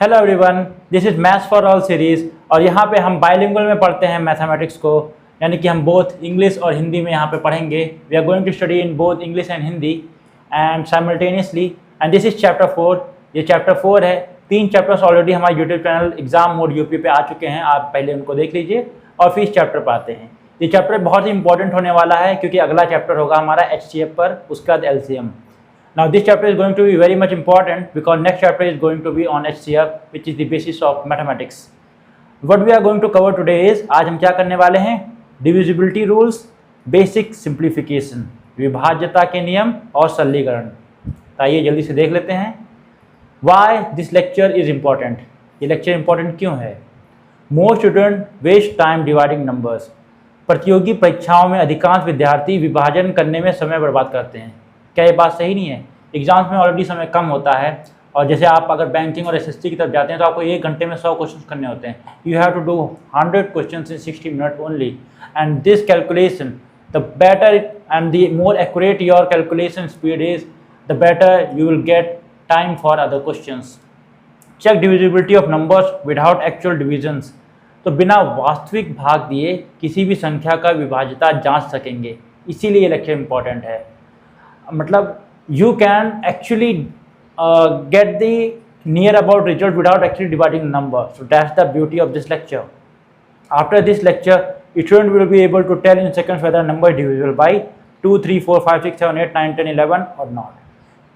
Hello everyone, this is maths for all series और यहाँ पे हम बाइलिंगुअल में पढ़ते हैं मैथमेटिक्स को, यानी कि हम बोथ इंग्लिश और हिंदी में यहाँ पे पढ़ेंगे। We are going to study in both English and Hindi and simultaneously, and this is chapter 4। ये चैप्टर 4 है। 3 चैप्टर्स ऑलरेडी हमारे YouTube channel exam mode UP पे आ चुके हैं, आप पहले उनको देख लीजिए और फिर इस चैप्टर पर आते हैं। ये चैप्टर बहुत ही इंपॉर्टेंट होने वाला है क्योंकि अगला चैप्टर होगा हमारा HCF पर, उसके बाद LCM। Now this chapter is going to be very much important because next chapter is going to be on HCF, which is the basis of mathematics. What we are going to cover today is, आज हम क्या करने वाले हैं, divisibility rules, basic simplification, विभाज्यता के नियम और सरलीकरण। आइए जल्दी से देख लेते हैं। Why this lecture is important? ये लेक्चर इंपॉर्टेंट क्यों है? Most students waste time dividing numbers. प्रतियोगी परीक्षाओं में अधिकांश विद्यार्थी विभाजन करने में समय बर्बाद करते हैं। क्या ये बात सही नहीं है? एग्जाम्स में ऑलरेडी समय कम होता है और जैसे आप अगर बैंकिंग और SST की तरफ जाते हैं तो आपको 1 घंटे में 100 क्वेश्चन करने होते हैं। You have to do 100 question in 60 minute only, and this calculation, the better and the more accurate your calculation speed is, the better you will get time for other questions. Check divisibility of numbers without actual divisions. तो बिना वास्तविक भाग दिए किसी भी संख्या का विभाज्यता जांच सकेंगे, इसीलिए ये लेक्चर इंपॉर्टेंट है। मतलब you can actually get the near about result without actually dividing the number. So that's the beauty of this lecture. After this lecture, each student will be able to tell in seconds whether a number is divisible by 2, 3, 4, 5, 6, 7, 8, 9, 10, 11 or not.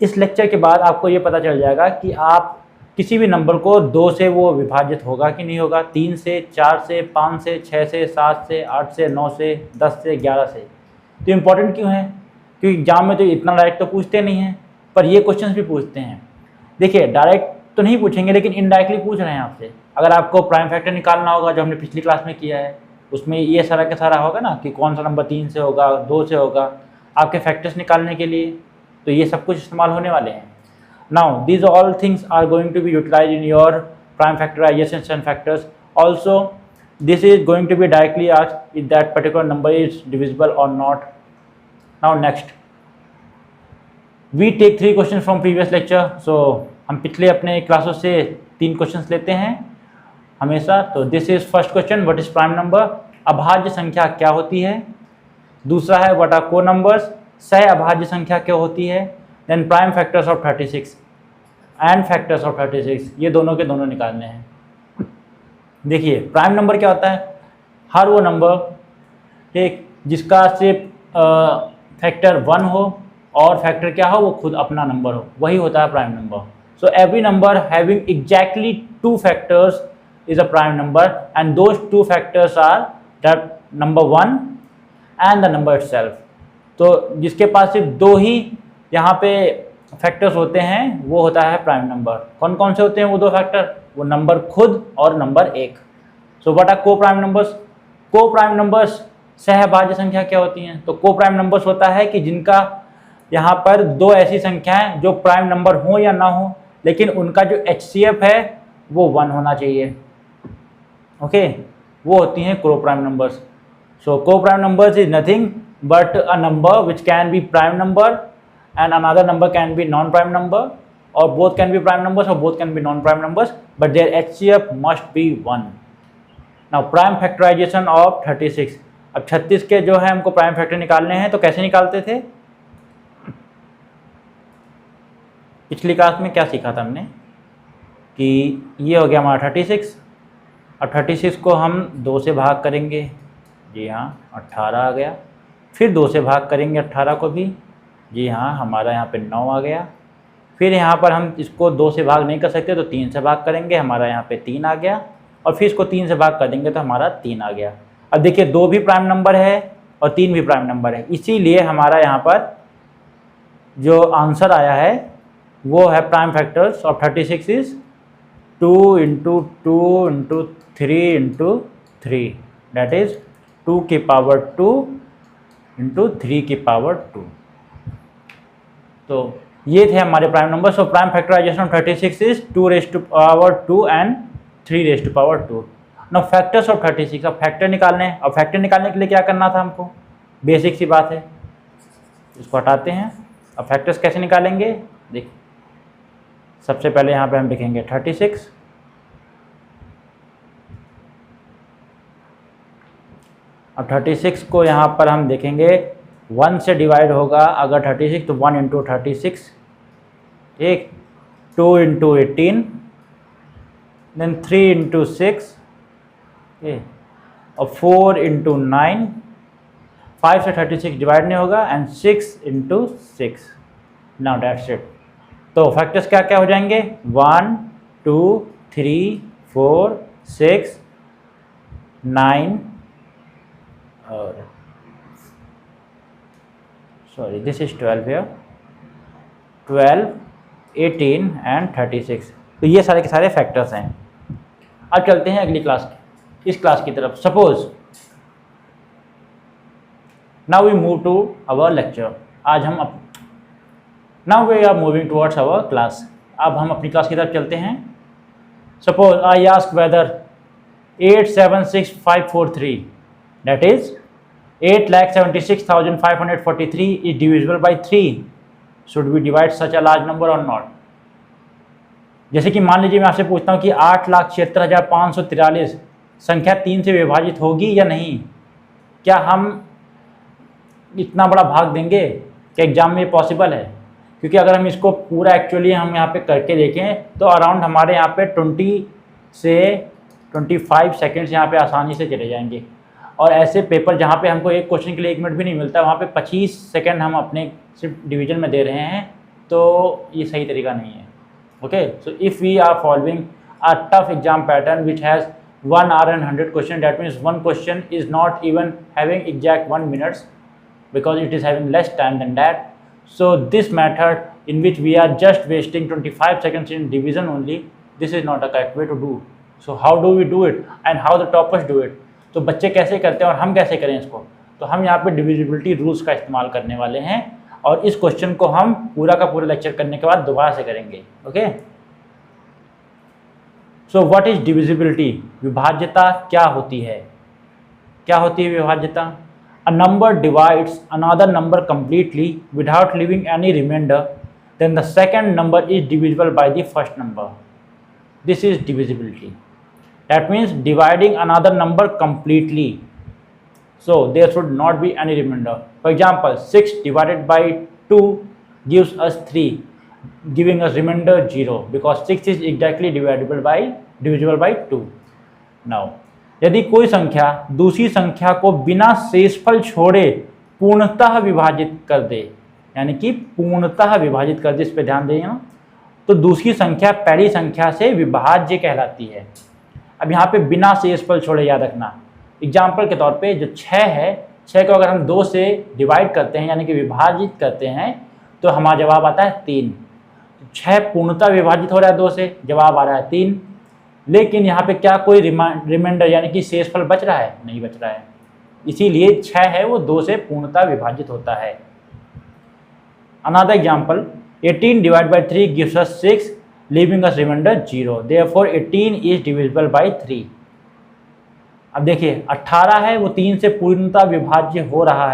इस lecture के बाद आपको ये पता चल जाएगा कि आप किसी भी नंबर को 2 से वो विभाजित होगा कि नहीं होगा, 3 से, 4 से, 5 से, 6 से, 7 से, 8 से, 9 से, 10 से, 11 से। तो इम्पोर्टेंट क्यों है? क्योंकि एग्जाम में तो इतना डायरेक्ट तो पूछते नहीं हैं, पर ये क्वेश्चंस भी पूछते हैं। देखिए डायरेक्ट तो नहीं पूछेंगे लेकिन इनडायरेक्टली पूछ रहे हैं आपसे। अगर आपको प्राइम फैक्टर निकालना होगा, जो हमने पिछली क्लास में किया है, उसमें ये सारा का सारा होगा ना कि कौन सा नंबर 3 से होगा, 2 से होगा, आपके फैक्टर्स निकालने के लिए, तो ये सब कुछ इस्तेमाल होने वाले हैं। Now these all things are going to be utilize in your prime factorization and factors. Also this is going to be directly asked if that particular number is divisible or not. Now next, we take 3 questions from previous lecture. So हम पिछले अपने क्लासों से 3 questions लेते हैं हमेशा। तो this is first question, what is prime number? अभाज्य संख्या क्या होती है? दूसरा है व्हाट आर को नंबर्स? सह अभाज्य संख्या क्या होती है? Then prime factors of 36 and factors of 36, ये दोनों के दोनों निकालने हैं। देखिए प्राइम नंबर क्या होता है? हर वो नंबर, ठीक, जिसका सिर्फ फैक्टर 1 हो और फैक्टर क्या हो, वो खुद अपना नंबर हो, वही होता है prime number. So every number having exactly 2 factors is a prime number and those 2 factors are that number 1 and the number itself. तो जिसके पास सिर्फ 2 ही यहाँ पे फैक्टर्स होते हैं वो होता है प्राइम नंबर। कौन कौन से होते हैं वो 2 फैक्टर? वो नंबर खुद और नंबर 1। सो व्हाट आर को प्राइम नंबर्स? को प्राइम नंबर्स सहभाज्य संख्या क्या होती हैं? तो को प्राइम नंबर्स होता है कि जिनका यहाँ पर 2 ऐसी संख्याएं जो प्राइम नंबर हो या ना हो, लेकिन उनका जो HCF है वो 1 होना चाहिए। ओके, वो होती हैं को prime numbers. So co prime numbers is nothing but a number which can be prime number and another number can be non prime number, और both can be prime numbers और both can be non prime numbers, but their HCF must be 1। Now prime factorization of 36। अब 36 के जो है हमको prime factor निकालने हैं, तो कैसे निकालते थे? पिछली क्लास में क्या सीखा था हमने कि ये हो गया हमारा 36। अब 36 को हम 2 से भाग करेंगे, जी हाँ 18 आ गया। फिर 2 से भाग करेंगे 18 को भी, जी हाँ हमारा यहाँ पे 9 आ गया। फिर यहाँ पर हम इसको 2 से भाग नहीं कर सकते तो 3 से भाग करेंगे, हमारा यहाँ पे 3 आ गया। और फिर इसको 3 से भाग कर देंगे तो हमारा 3 आ गया। अब देखिए 2 भी प्राइम नंबर है और 3 भी प्राइम नंबर है, इसीलिए हमारा यहाँ पर जो आंसर आया है वो है prime factors of 36 is 2 × 2 × 3 × 3, that is 2 की पावर 2 × 3 की पावर 2। तो ये थे हमारे prime number. So prime factorization of 36 is 2⁻²2 and 3⁻²2। ना फैक्टर्स ऑफ 36, अब फैक्टर निकालने हैं। अब फैक्टर निकालने के लिए क्या करना था हमको? बेसिक सी बात है, इसको हटाते हैं। अब फैक्टर्स कैसे निकालेंगे? देखिए सबसे पहले यहाँ पे हम लिखेंगे 36 अब 36 को यहाँ पर हम देखेंगे 1 से डिवाइड होगा अगर 36 तो 1 इंटू 36, ठीक, 2 इंटू 18, देन 3 इंटू 6, और 4 इंटू 9, 5 से 36 डिवाइड नहीं होगा, and 6 into 6। Now that's it. तो फैक्टर्स क्या क्या हो जाएंगे, 1 2 3 4 6 9 और sorry this is 12 here, 12 18 and 36। तो ये सारे के सारे फैक्टर्स हैं। अब चलते हैं अगली क्लास इस क्लास की तरफ। Suppose now we move to our lecture. आज हम now we are moving towards our class. अब हम अपनी क्लास की तरफ चलते हैं। Suppose I ask whether 876543 that is 8,76,543 is divisible by 3. Should we divide such a large number or not? जैसे कि मान लीजिए मैं आपसे पूछता हूँ कि 8,76,543 संख्या 3 से विभाजित होगी या नहीं, क्या हम इतना बड़ा भाग देंगे? क्या एग्जाम में पॉसिबल है? क्योंकि अगर हम इसको पूरा एक्चुअली हम यहाँ पे करके देखें तो अराउंड हमारे यहाँ पे 20 से 25 सेकेंड्स यहाँ पे आसानी से चले जाएंगे। और ऐसे पेपर जहाँ पे हमको एक क्वेश्चन के लिए 1 मिनट भी नहीं मिलता, वहाँ पे 25 सेकेंड हम अपने सिर्फ डिवीजन में दे रहे हैं, तो ये सही तरीका नहीं है। Okay, so if we are following a tough exam pattern which has 1 hour and 100 question, that means one question is not even having exact 1 minute because it is having less time than that. So this method in which we are just wasting 25 seconds in division only, this is not a correct way to do. So how do we do it and how the toppers do it? तो बच्चे कैसे करते हैं और हम कैसे करें इसको? तो हम यहाँ पे डिविजिबिलिटी रूल्स का इस्तेमाल करने वाले हैं और इस क्वेश्चन को हम पूरा का पूरा लेक्चर करने के बाद दोबारा से करेंगे। Okay, so what is divisibility? विभाज्यता क्या होती है? क्या होती है विभाज्यता? A number divides another number completely without leaving any remainder, then the second number is divisible by the first number. This is divisibility. That means dividing another number completely. So there should not be any remainder. For example, 6 divided by 2 gives us 3, giving us remainder 0 because 6 is exactly divisible by 2. Now, यदि कोई संख्या दूसरी संख्या को बिना शेषफल छोड़े पूर्णतः विभाजित कर दे, यानी कि पूर्णतः विभाजित कर दे, इस पर ध्यान देना, तो दूसरी संख्या पहली संख्या से विभाज्य कहलाती है। अब यहाँ पे बिना शेषफल छोड़े याद रखना। एग्जाम्पल के तौर पे जो 6 है, 6 को अगर हम 2 से डिवाइड करते हैं यानी कि विभाजित करते हैं तो हमारा जवाब आता है 3। 6 पूर्णतः विभाजित हो रहा है 2 से, जवाब आ रहा है 3। लेकिन यहाँ पे क्या कोई रिमाइंडर यानी कि शेषफल बच रहा है? नहीं बच रहा है, इसीलिए 6 है वो 2 से पूर्णतः विभाजित होता है। Another example, 18 divide by 3 gives us 6, leaving us remainder 0. Therefore 18 is divisible by 3. अब देखिए 18 है वो 3 से पूर्णतः विभाजित हो रहा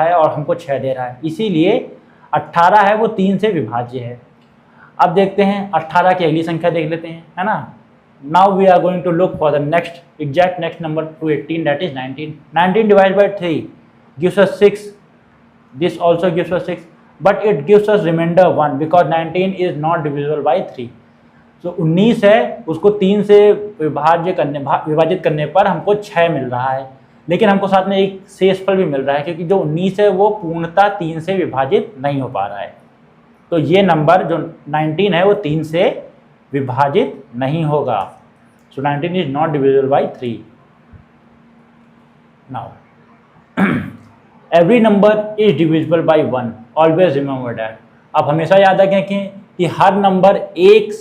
है और हमको 6 दे रहा है, इसीलिए 18 है वो 3 से विभाज्य है। अब देखते हैं 18 की अगली संख्या देख लेते हैं, है ना। Now we are going to look for the exact next number to 18, that is 19. 19 divided by 3 gives us 6. This also gives us 6. But it gives us remainder 1 because 19 is not divisible by 3. So 19 है उसको 3 से विभाजित करने पर हमको 6 मिल रहा है, लेकिन हमको साथ में एक शेषफल भी मिल रहा है क्योंकि जो 19 है वो पूर्णतः 3 से विभाजित नहीं हो पा रहा है। तो ये नंबर जो 19 है वो 3 से विभाजित नहीं होगा। So 19 is not divisible by 3. Now every number is divisible by 1. Always remember that. आप हमेशा याद रखें कि हर नंबर एक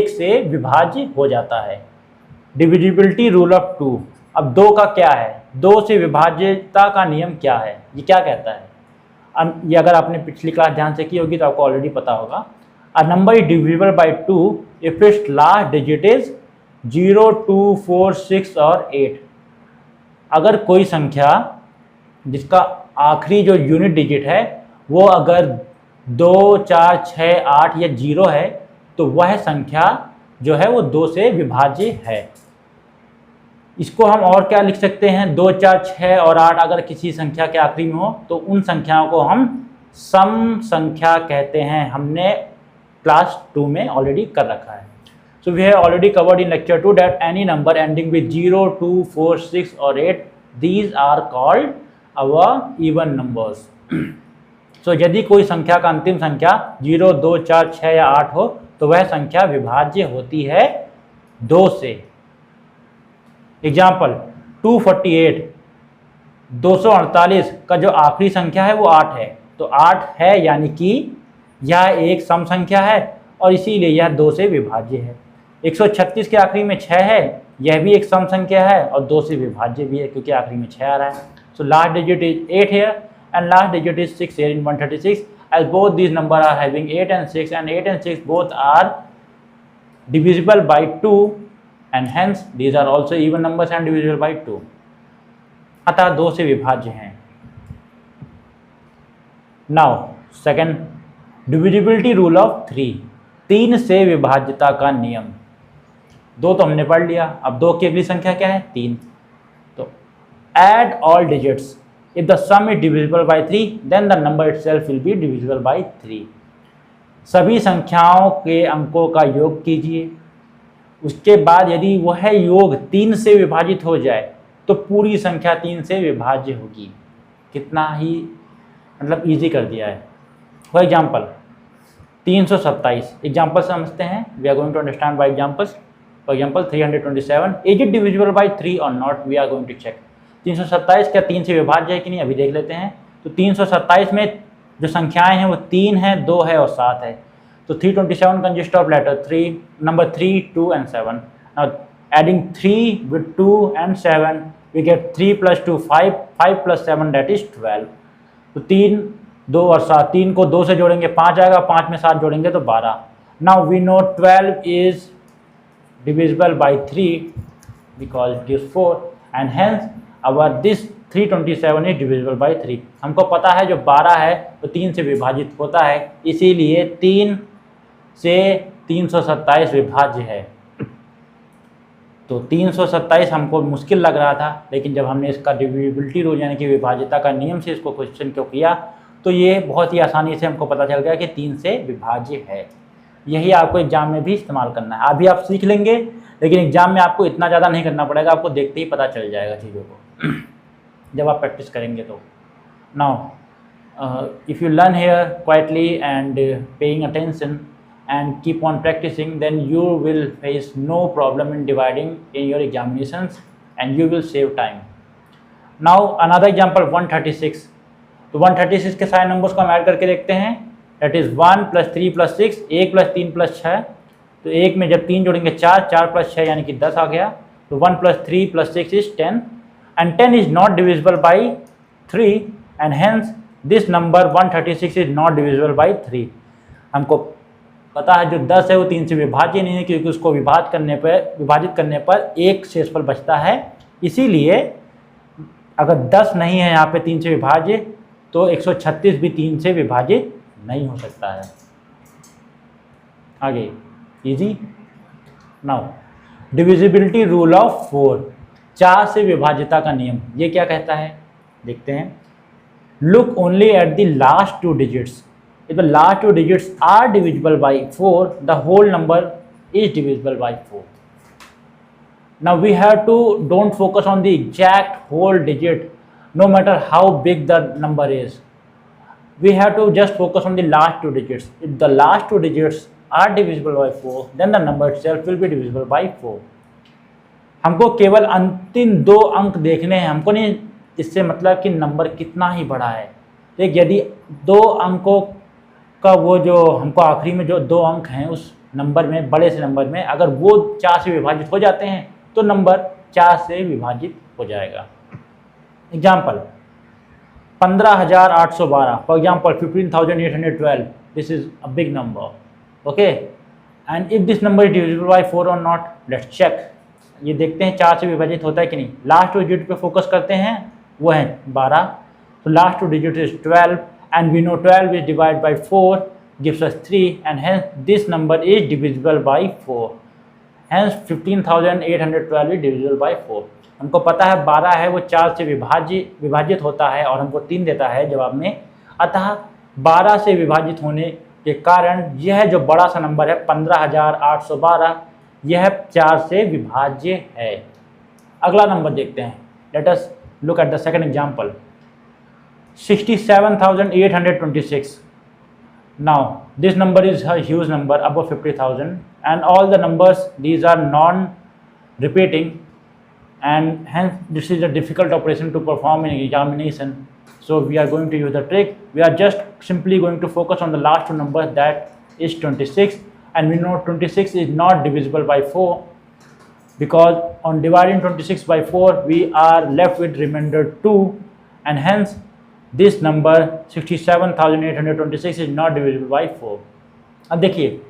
से विभाज्य हो जाता है। Divisibility rule of 2। अब 2 का क्या है? 2 से विभाज्यता का नियम क्या है? ये क्या कहता है? ये अगर आपने पिछली क्लास ध्यान से की होगी तो आपको ऑलरेडी पता होगा। A number is divisible by 2 if it's last digit is 0, 2, 4, 6 और 8। अगर कोई संख्या जिसका आखिरी जो यूनिट डिजिट है वो अगर 2, 4, 6, 8 या 0 है तो वह संख्या जो है वो 2 से विभाज्य है। इसको हम और क्या लिख सकते हैं, 2, 4, 6 और 8 अगर किसी संख्या के आखिरी में हो तो उन संख्याओं को हम सम संख्या कहते हैं। हमने क्लास 2 में ऑलरेडी कर रखा है। So we have already covered in lecture 2 that any number ending with 0, 2, 4, 6 और 8 these are called our even numbers. So यदि कोई संख्या का अंतिम संख्या 0, 2, 4, 6 या 8 हो तो वह संख्या विभाज्य होती है 2 से। एग्जाम्पल 248, 248 का जो आखिरी संख्या है वो 8 है, तो 8 है यानी कि यह एक सम संख्या है और इसीलिए यह 2 से विभाज्य है। 136 के आखिरी में 6 है, यह भी एक सम संख्या है और 2 से विभाज्य भी है क्योंकि आखिरी में 6 आ रहा है। So last digit is 8 here and last digit is 6 here in 136, as both these number are having 8 and 6 and 8 and 6 both are divisible by 2 and hence these are also even numbers and divisible by 2, अतः 2 से विभाज्य हैं। Now second, divisibility rule of 3, 3 से विभाज्यता का नियम। 2 तो हमने पढ़ लिया, अब 2 की अगली संख्या क्या है, 3। तो add all digits, if the sum is divisible by 3 then the number itself will be divisible by 3। सभी संख्याओं के अंकों का योग कीजिए, उसके बाद यदि वह योग 3 से विभाजित हो जाए तो पूरी संख्या 3 से विभाज्य होगी। कितना ही मतलब इजी कर दिया है। फॉर एग्जाम्पल 327, एग्जाम्पल समझते हैं। We are going to understand by examples. For example 327, is it divisible by 3 or not, we are going to check. 327 क्या 3 से विभाज्य है कि नहीं, अभी देख लेते हैं। तो 327 में जो संख्याएं हैं वो 3 है, 2 है और 7 है। तो 327 consist of letter 3, number 3, 2 and 7। Now adding 3 with 2 and 7 we get 3 plus 2 5, 5 plus 7 that is 12। तो 3, 2 और 7, 3 को 2 से जोड़ेंगे 5 आएगा, 5 में 7 जोड़ेंगे तो 12। Now we know 12 is divisible by 3 because it gives 4 and hence our this 327 is divisible by 3। हमको पता है जो 12 है वो 3 से विभाजित होता है, इसीलिए 3 से 327 विभाज्य है। तो 327 हमको मुश्किल लग रहा था, लेकिन जब हमने इसका डिविजिबिलिटी रूल यानी कि विभाज्यता का नियम से इसको क्वेश्चन को किया तो ये बहुत ही आसानी से हमको पता चल गया कि 3 से विभाज्य है। यही आपको एग्जाम में भी इस्तेमाल करना है। अभी आप सीख लेंगे लेकिन एग्जाम में आपको इतना ज़्यादा नहीं करना पड़ेगा, आपको देखते ही पता चल जाएगा चीज़ों को जब आप प्रैक्टिस करेंगे तो। Now if you learn here quietly and paying attention and keep on practicing, then you will face no problem in dividing in your examinations and you will save time। Now another example 136। तो 136 के सारे numbers को हम add करके देखते हैं। that is 1 plus 3 plus 6, 1 plus 3 plus 6। तो 1 में जब 3 जोड़ेंगे 4, 4 plus 6 यानी कि 10 आ गया। तो 1 plus 3 plus 6 is 10 and 10 is not divisible by 3 and hence this number 136 is not divisible by 3। हमको पता है जो 10 है वो 3 से विभाज्य नहीं है क्योंकि उसको विभाजित करने पर एक शेषफल बचता है, इसीलिए अगर 10 नहीं है यहाँ पे 3 से विभाज्य तो 136 भी 3 से विभाजित नहीं हो सकता है। आगे easy. Now divisibility rule of 4, 4 से विभाज्यता का नियम, ये क्या कहता है देखते हैं। Look only at the last 2 digits. If the last 2 digits are divisible by 4, the whole number is divisible by 4। Now we have to don't focus on the exact whole digit, no matter how big the number is. We have to just focus on the last 2 digits। If the last 2 digits are divisible by 4, then the number itself will be divisible by 4। हमको केवल अंतिम 2 अंक देखने हैं, हमको नहीं इससे मतलब कि नंबर कितना ही बड़ा है। देख यदि 2 अंकों का वो जो हमको आखिरी में जो 2 अंक हैं उस नंबर में, बड़े से नंबर में अगर वो 4 से विभाजित हो जाते हैं तो नंबर 4 से विभाजित हो जाएगा। Example 15,812, for example 15,812, this is a big number, okay. And if this number is divisible bye 4 और नॉट, लेट्स चेक। ये देखते हैं 4 से विभाजित होता है कि नहीं। लास्ट 2 डिजिट पे फोकस करते हैं, वो है 12। तो last 2 digit is 12 and we know 12 is divided by 4 gives us 3 and hence this number is divisible by 4। Hence 15,812 is divisible by 4. हमको पता है 12 है वो 4 से विभाजित होता है और हमको 3 देता है जवाब में। अतः 12 से विभाजित होने के कारण यह जो बड़ा सा नंबर है 15,812 यह 4 से विभाज्य है। अगला नंबर देखते हैं। Let us look at the second example. 67,826. Now this number is a huge number above 50,000 and all the numbers these are non-repeating and hence this is a difficult operation to perform in examination. So we are going to use the trick. We are just simply going to focus on the last two numbers, that is 26, and we know 26 is not divisible by 4 because on dividing 26 by 4 we are left with remainder 2 and hence this number 67,826 is not divisible by 4. अब देखिए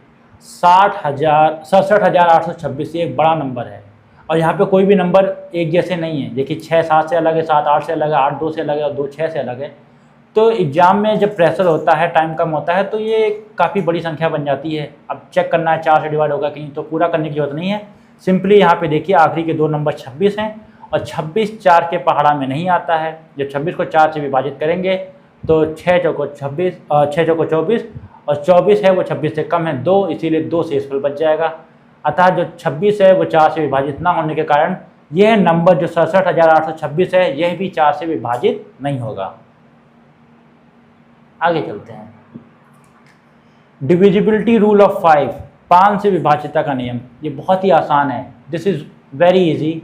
67,826 ये एक बड़ा number है और यहाँ पे कोई भी नंबर एक जैसे नहीं है। देखिए 6 7 से अलग है, 7 8 से अलग है, 8 2 से अलग है और 2 6 से अलग है। तो एग्ज़ाम में जब प्रेशर होता है, टाइम कम होता है, तो ये काफ़ी बड़ी संख्या बन जाती है। अब चेक करना है 4 से डिवाइड होगा कि नहीं, तो पूरा करने की जरूरत नहीं है। सिंपली यहाँ पे देखिए आखिरी के 2 नंबर 26 हैं और 26 4 के पहाड़ा में नहीं आता है। जब 26 को 4 से विभाजित करेंगे तो 6 चौको 26 और 6 चौको 24 और 24 है वो 26 से कम है 2, इसीलिए 2 शेषफल बच जाएगा। अतः जो 26 है वो 4 से विभाजित ना होने के कारण यह नंबर जो 67,826 है यह भी 4 से विभाजित नहीं होगा। आगे चलते हैं। डिविजिबिलिटी रूल ऑफ 5, 5 से विभाज्यता का नियम। ये बहुत ही आसान है। This is very easy.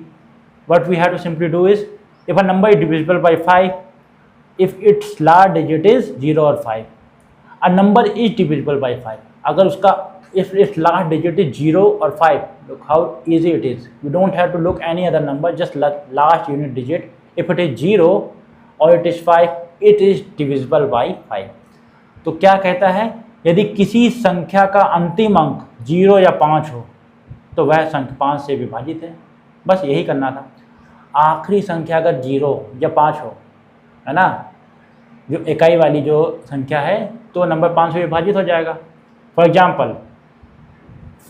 What we have to simply do is, if a number is divisible by 5, if its last digit is 0 or 5, a number is divisible by 5. अगर उसका if its last digit is 0 or 5, look how easy it is. You don't have to look any other number, just last unit digit. If it is 0 or it is 5, it is divisible by 5. तो क्या कहता है, यदि किसी संख्या का अंतिम अंक 0 या 5 हो तो वह संख्या 5 से विभाजित है। बस यही करना था। आखिरी संख्या अगर 0 या 5 हो, है ना, जो इकाई वाली जो संख्या है, तो नंबर 5 से विभाजित हो जाएगा। For example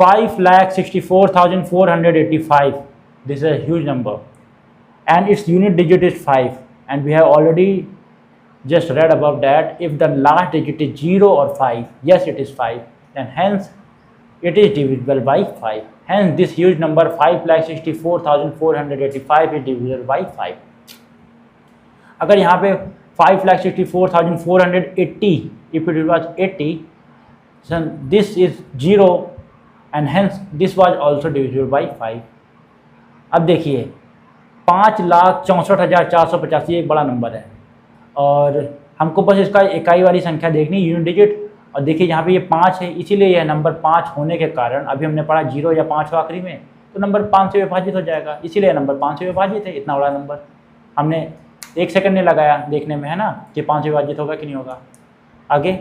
5,64,485, this is a huge number and its unit digit is 5 and we have already just read above that if the last digit is 0 or 5, yes it is 5, then hence it is divisible by 5. Hence this huge number 5,64,485 is divisible by 5. अगर यहाँ पे 5,64,480 if it was 80, then this is 0 and hence this was also divisible by 5. अब देखिए 5,64,485 एक बड़ा number है और हमको बस इसका इकाई वाली संख्या देखनी, यूनिट डिजिट। और देखिए यहाँ पे ये 5 है, इसीलिए यह नंबर 5 होने के कारण अभी हमने पढ़ा 0 या 5 हो आखिरी में, तो नंबर 5 से विभाजित हो जाएगा, इसीलिए नंबर 5 से विभाजित है। इतना बड़ा नंबर हमने 1 सेकंड नहीं लगाया देखने में, है ना, कि 5 से विभाजित होगा कि नहीं होगा। आगे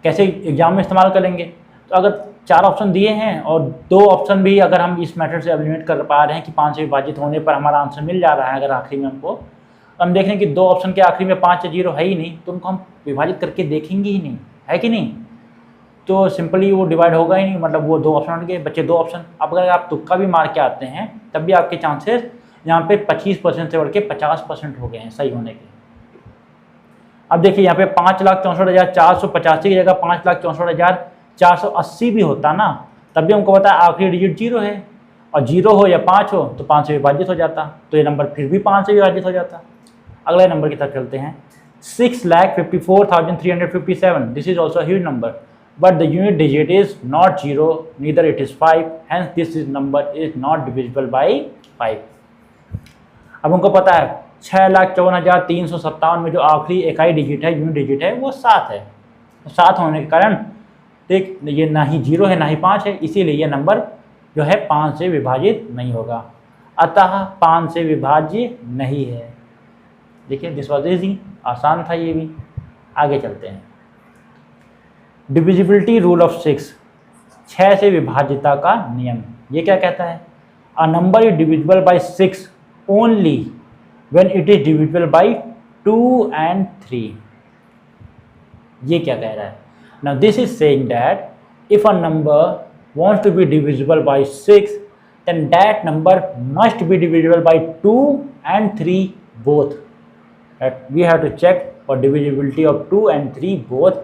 कैसे एग्जाम में इस्तेमाल करेंगे, तो अगर 4 ऑप्शन दिए हैं और 2 ऑप्शन भी अगर हम इस मेथड से एलिमिनेट कर पा रहे हैं कि 5 से विभाजित होने पर हमारा आंसर मिल जा रहा है, अगर आखिरी में हमको हम देखें कि 2 ऑप्शन के आखिरी में 5 या 0 है ही नहीं, तो उनको हम विभाजित करके देखेंगे ही नहीं, है कि नहीं। तो सिंपली वो डिवाइड होगा ही नहीं, मतलब वो 2 ऑप्शन के बच्चे 2 ऑप्शन। अब अगर आप तुक्का भी मार के आते हैं तब भी आपके चांसेस यहाँ पे 25% से बढ़ के 50% हो गए हैं सही होने के। अब देखिए यहाँ पे 5,64,485 की जगह 5,64,480 भी होता ना, तब भी हमको पता है आखिरी डिजिट 0 है और 0 हो या 5 हो तो 5 से विभाजित हो जाता, तो ये नंबर फिर भी 5 से विभाजित हो जाता। अगले नंबर की तरफ चलते हैं। 6,54,357, this is also huge number but the unit digit is not 0, neither it is 5, hence this is number is not divisible by 5। अब हमको पता है 6,54,357 में जो आखिरी इकाई डिजिट है, यूनिट डिजिट है, वो 7 है। 7 होने के कारण ठीक ये ना ही 0 है ना ही 5 है, इसीलिए ये नंबर जो है 5 से विभाजित नहीं होगा, अतः 5 से विभाज्य नहीं है। देखिए दिस वाज इजी, आसान था ये भी। आगे चलते हैं। डिविजिबिलिटी रूल ऑफ 6, 6 से विभाज्यता का नियम। ये क्या कहता है, a number is divisible bye 6 only when it is divisible by 2 and 3। ये क्या कह रहा है, now this is saying that if a number wants to be divisible by 6, then that number must be divisible by 2 and 3 both. That we have to check for divisibility of 2 and 3 both,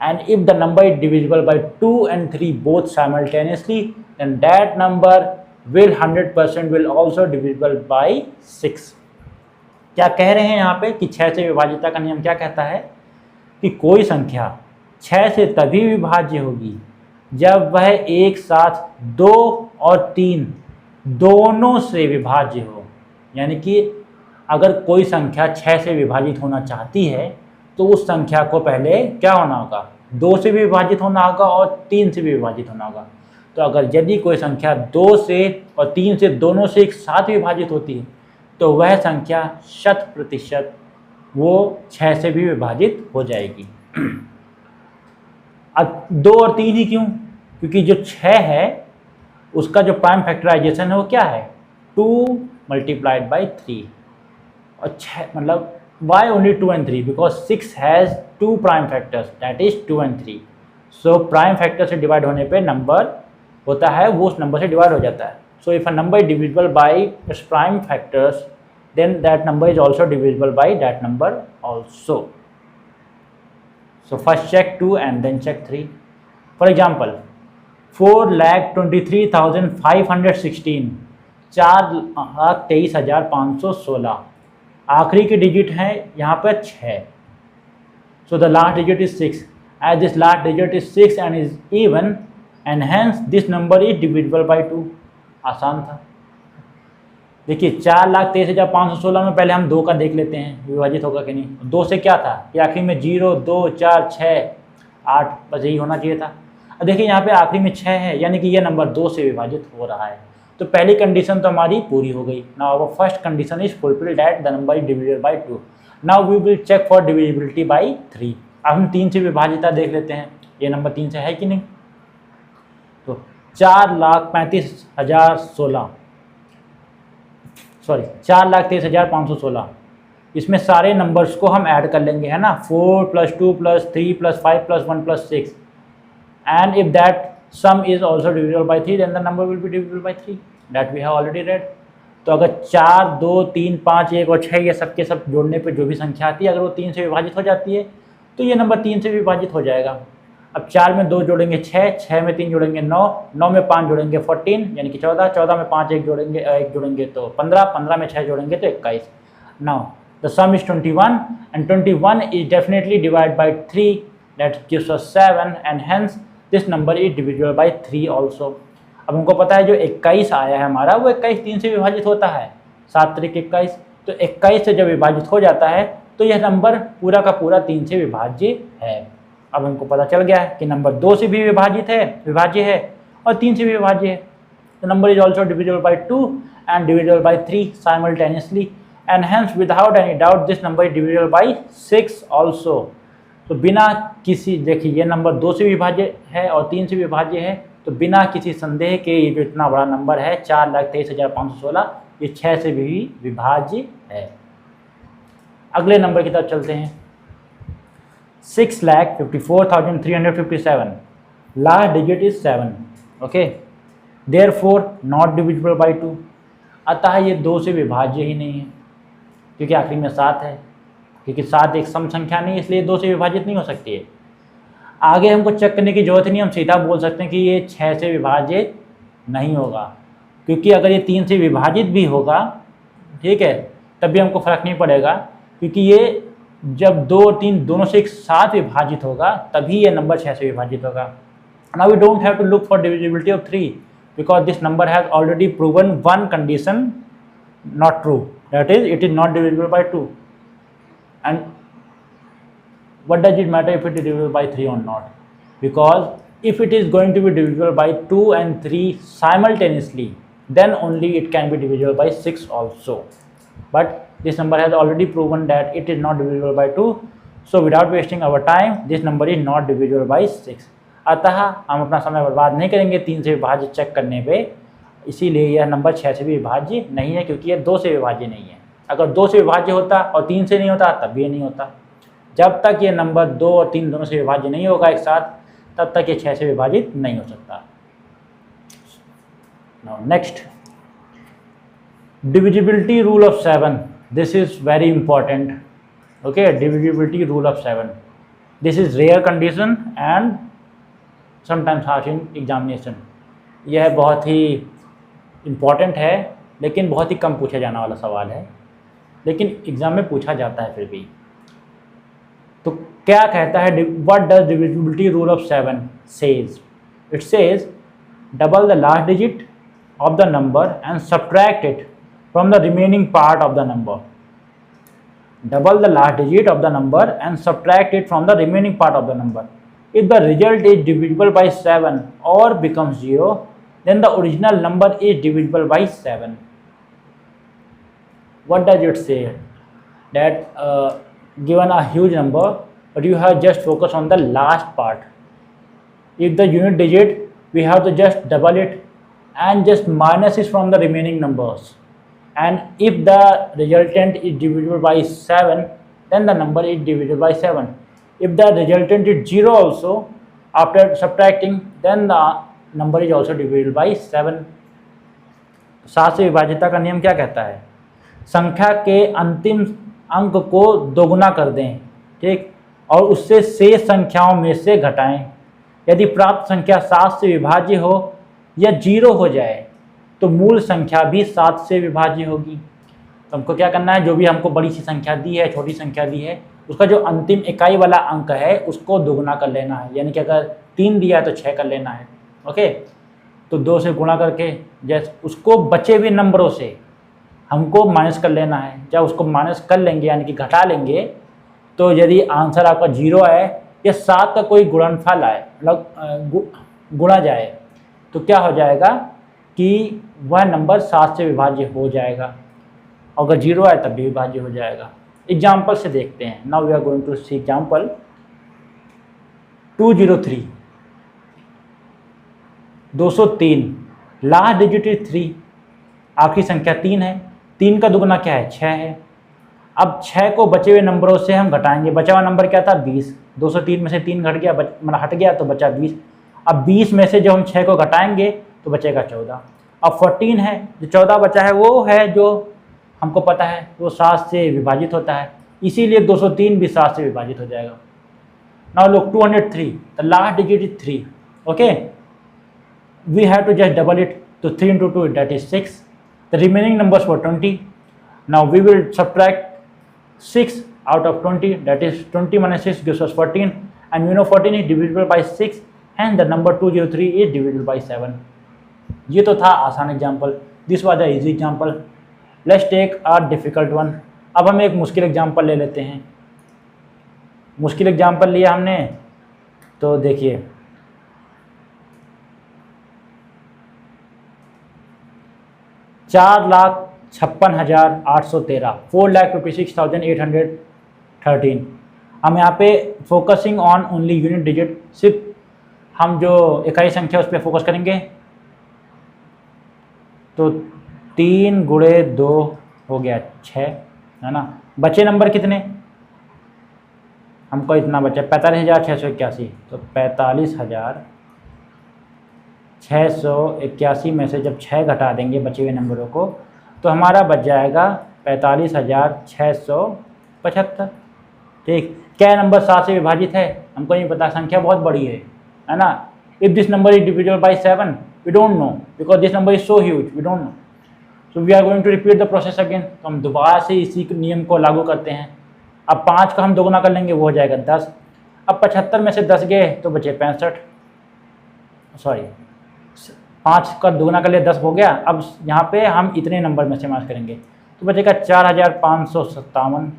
and if the number is divisible by 2 and 3 both simultaneously, then that number will 100% will also divisible by 6. क्या कह रहे हैं यहाँ पे कि 6 से विभाज्यता का नियम क्या कहता है कि कोई संख्या 6 से तभी विभाज्य होगी जब वह एक साथ 2 और 3 दोनों से विभाज्य हो। यानी कि अगर कोई संख्या 6 से विभाजित होना चाहती है तो उस संख्या को पहले क्या होना होगा, 2 से भी विभाजित होना होगा और 3 से भी विभाजित होना होगा। तो अगर यदि कोई संख्या 2 से और 3 से दोनों से एक साथ विभाजित होती है तो वह संख्या 100% वो 6 से भी विभाजित हो जाएगी। अब 2 और 3 ही क्यों? क्योंकि जो 6 है उसका जो प्राइम फैक्टराइजेशन है वो क्या है, 2 multiplied by 3। और 6 मतलब why only 2 and 3? Because 6 has 2 prime factors, that is 2 and 3। So prime factor से डिवाइड होने पे नंबर होता है वो उस नंबर से डिवाइड हो जाता है। So if a number is divisible bye its prime factors then that number is also divisible by that number also. So first check 2 and then check 3. For example, 4,23,516, 4,23,516, आखिरी की डिजिट है यहाँ पर 6। So the last digit is 6. As this last digit is 6 and is even, and hence this number is divisible by 2. आसान था। देखिए 4,23,516 में पहले हम 2 का देख लेते हैं विभाजित होगा कि नहीं। 2 से क्या था कि आखिरी में 0, 2, 4, 6, 8 बस यही होना चाहिए था। अब देखिए यहाँ पे आखिरी में 6 है यानी कि ये नंबर 2 से विभाजित हो रहा है। तो पहली कंडीशन तो हमारी पूरी हो गई। Now our first condition is fulfilled that the number is divisible by 2। Now we will check for divisibility by 3। अब हम 3 से विभाजिता देख लेते हैं, ये नंबर 3 से है कि नहीं। तो 4,23,516, इसमें सारे नंबर्स को हम ऐड कर लेंगे, है ना। 4 + 2 + 3 + 5 + 1 + 6, and if that sum is also divisible by 3 then the number will be divisible by 3, that we have already read. तो अगर 4, 2, 3, 5, 1 और 6 ये सब के सब जोड़ने पे जो भी संख्या आती है अगर वो 3 से विभाजित हो जाती है तो ये नंबर 3 से विभाजित हो जाएगा। अब 4 में 2 जोड़ेंगे 6, 6 में 3 जोड़ेंगे 9, 9 में 5 जोड़ेंगे 14 यानी कि 14, 14 में 5 1 जोड़ेंगे तो 15, 15 में 6 जोड़ेंगे तो 21। Now the sum is 21 and 21 is definitely divide by 3, that gives us 7 and hence this number is divisible by 3 also. अब हमको पता है जो 21 आया है हमारा वो 21 3 से विभाजित होता है, 7 × 21। तो 21 से जब विभाजित हो जाता है तो यह नंबर पूरा का पूरा 3 से विभाज्य है। अब हमको पता चल गया है कि नंबर 2 से भी विभाज्य है और 3 से भी विभाज्य है। तो number is also divisible by 2 and divisible by 3 simultaneously, and hence without any doubt this number is divisible bye 6 also. तो बिना किसी, देखिए ये नंबर 2 से विभाज्य है और 3 से विभाज्य है, तो बिना किसी संदेह के ये जो इतना बड़ा नंबर है 4,23,516 ये 6 से भी विभाज्य है। अगले नंबर की तरफ चलते हैं। 6,54,357, last digit is 7, okay, therefore not divisible by 2। अतः ये 2 से विभाज्य ही नहीं है क्योंकि आखिरी में 7 है, क्योंकि 7 एक सम संख्या नहीं इसलिए 2 से विभाजित नहीं हो सकती है। आगे हमको चेक करने की जरूरत नहीं, हम सीधा बोल सकते हैं कि ये 6 से विभाजित नहीं होगा, क्योंकि अगर ये 3 से विभाजित भी होगा, ठीक है, तब भी हमको फर्क नहीं पड़ेगा, क्योंकि ये जब 2 और 3 दोनों से एक साथ विभाजित होगा तभी ये नंबर 6 से विभाजित होगा। Now we don't have to look for divisibility of 3 because this number has already proven one condition not true, that is it is not divisible by 2। And what does it matter if it is divisible by 3 or not? Because if it is going to be divisible by 2 and 3 simultaneously, then only it can be divisible by 6 also. But this number has already proven that it is not divisible by 2, so without wasting our time, this number is not divisible by 6. अतः हम अपना समय बर्बाद नहीं करेंगे 3 से विभाज्य check करने पे, इसीलिए यह नंबर 6 से भी विभाज्य नहीं है, क्योंकि यह 2 से विभाज्य नहीं है। अगर 2 से विभाज्य होता और 3 से नहीं होता तब भी ये नहीं होता। जब तक ये नंबर 2 और 3 दोनों से विभाज्य नहीं होगा एक साथ, तब तक ये 6 से विभाजित नहीं हो सकता। Now next, divisibility rule of 7. This is very important. Okay, divisibility rule of 7. This is rare condition and sometimes harsh in examination. यह बहुत ही इम्पॉर्टेंट है, लेकिन बहुत ही कम पूछा जाने वाला सवाल है, लेकिन एग्जाम में पूछा जाता है फिर भी। तो क्या कहता है, what does divisibility rule of 7 says? It says double the last digit of the number and subtract it from the remaining part of the number. Double the last digit of the number and subtract it from the remaining part of the number. If the result is divisible by 7 or becomes 0, then the original number is divisible by 7. What does it say? That given a huge number, but you have just focus on the last part. If the unit digit, we have to just double it and just minus it from the remaining numbers, and if the resultant is divisible by 7, then the number is divisible by 7. If the resultant is 0 also, after subtracting, then the number is also divisible by 7. 7 से विभाज्यता का नियम क्या कहता है? संख्या के अंतिम अंक को दोगुना कर दें, ठीक, और उससे शेष संख्याओं में से घटाएं। यदि प्राप्त संख्या 7 से विभाज्य हो या 0 हो जाए तो मूल संख्या भी 7 से विभाज्य होगी। तो हमको क्या करना है, जो भी हमको बड़ी सी संख्या दी है, छोटी संख्या दी है, उसका जो अंतिम इकाई वाला अंक है उसको दोगुना कर लेना है। यानी कि अगर 3 दिया है तो 6 कर लेना है। ओके, तो 2 से गुणा करके जैसे उसको बचे हुए नंबरों से हमको माइनस कर लेना है। जब उसको माइनस कर लेंगे यानी कि घटा लेंगे, तो यदि आंसर आपका 0 आए या 7 का कोई गुणनफल आए, मतलब गुणा जाए, तो क्या हो जाएगा कि वह नंबर 7 से विभाज्य हो जाएगा। अगर 0 आए तब भी विभाज्य हो जाएगा। एग्जाम्पल से देखते हैं। Now we are going to see example 203, 203, last digit is 3, आखिरी संख्या 3 है। 3 का दुगुना क्या है? 6 है। अब 6 को बचे हुए नंबरों से हम घटाएंगे। बचा हुआ नंबर क्या था? 20। 203 में से 3 घट गया, मतलब हट गया, तो बचा 20। अब 20 में से जो हम 6 को घटाएंगे तो बचेगा 14। अब 14 है, जो 14 बचा है वो है जो हमको पता है वो 7 से विभाजित होता है, इसीलिए 203 भी 7 से विभाजित हो जाएगा। Now look 203, the last digit is 3। Okay, we have to just double it, तो 3 into 2 that is 6. The remaining numbers were 20. Now we will subtract 6 out of 20, that is 20 minus 6 gives us 14, and we know 14 is divisible by 6 and the number 203 is divisible by 7. ये तो था आसान example, this was the easy example. Let's take a difficult one. अब हम एक मुश्किल example ले लेते हैं। मुश्किल एग्जाम्पल लिया हमने, तो देखिए 4,56,813, 4,56,813। हम यहाँ पे focusing on only unit digit, सिर्फ हम जो इकाई संख्या उस पर फोकस करेंगे। तो 3 गुणे 2 हो गया 6, है ना। बचे नंबर कितने? हमको इतना बचा 45,681, तो 45,681 में से जब 6 घटा देंगे बचे हुए नंबरों को, तो हमारा बच जाएगा 45,675। ठीक, क्या नंबर 7 से विभाजित है? हमको नहीं पता, संख्या बहुत बड़ी है ना। If this number is divisible by 7, we don't know, because this number is so huge, we don't know. So we are going to repeat the process again. तो हम दोबारा से इसी नियम को लागू करते हैं। अब 5 का हम दोगुना कर लेंगे, वो हो जाएगा 10। अब 75 में से 10 गए तो बचे 65, सॉरी 5 का दोगुना कर लिया 10 हो गया। अब यहाँ पे हम इतने नंबर में से माइनस करेंगे तो बचेगा 4,557।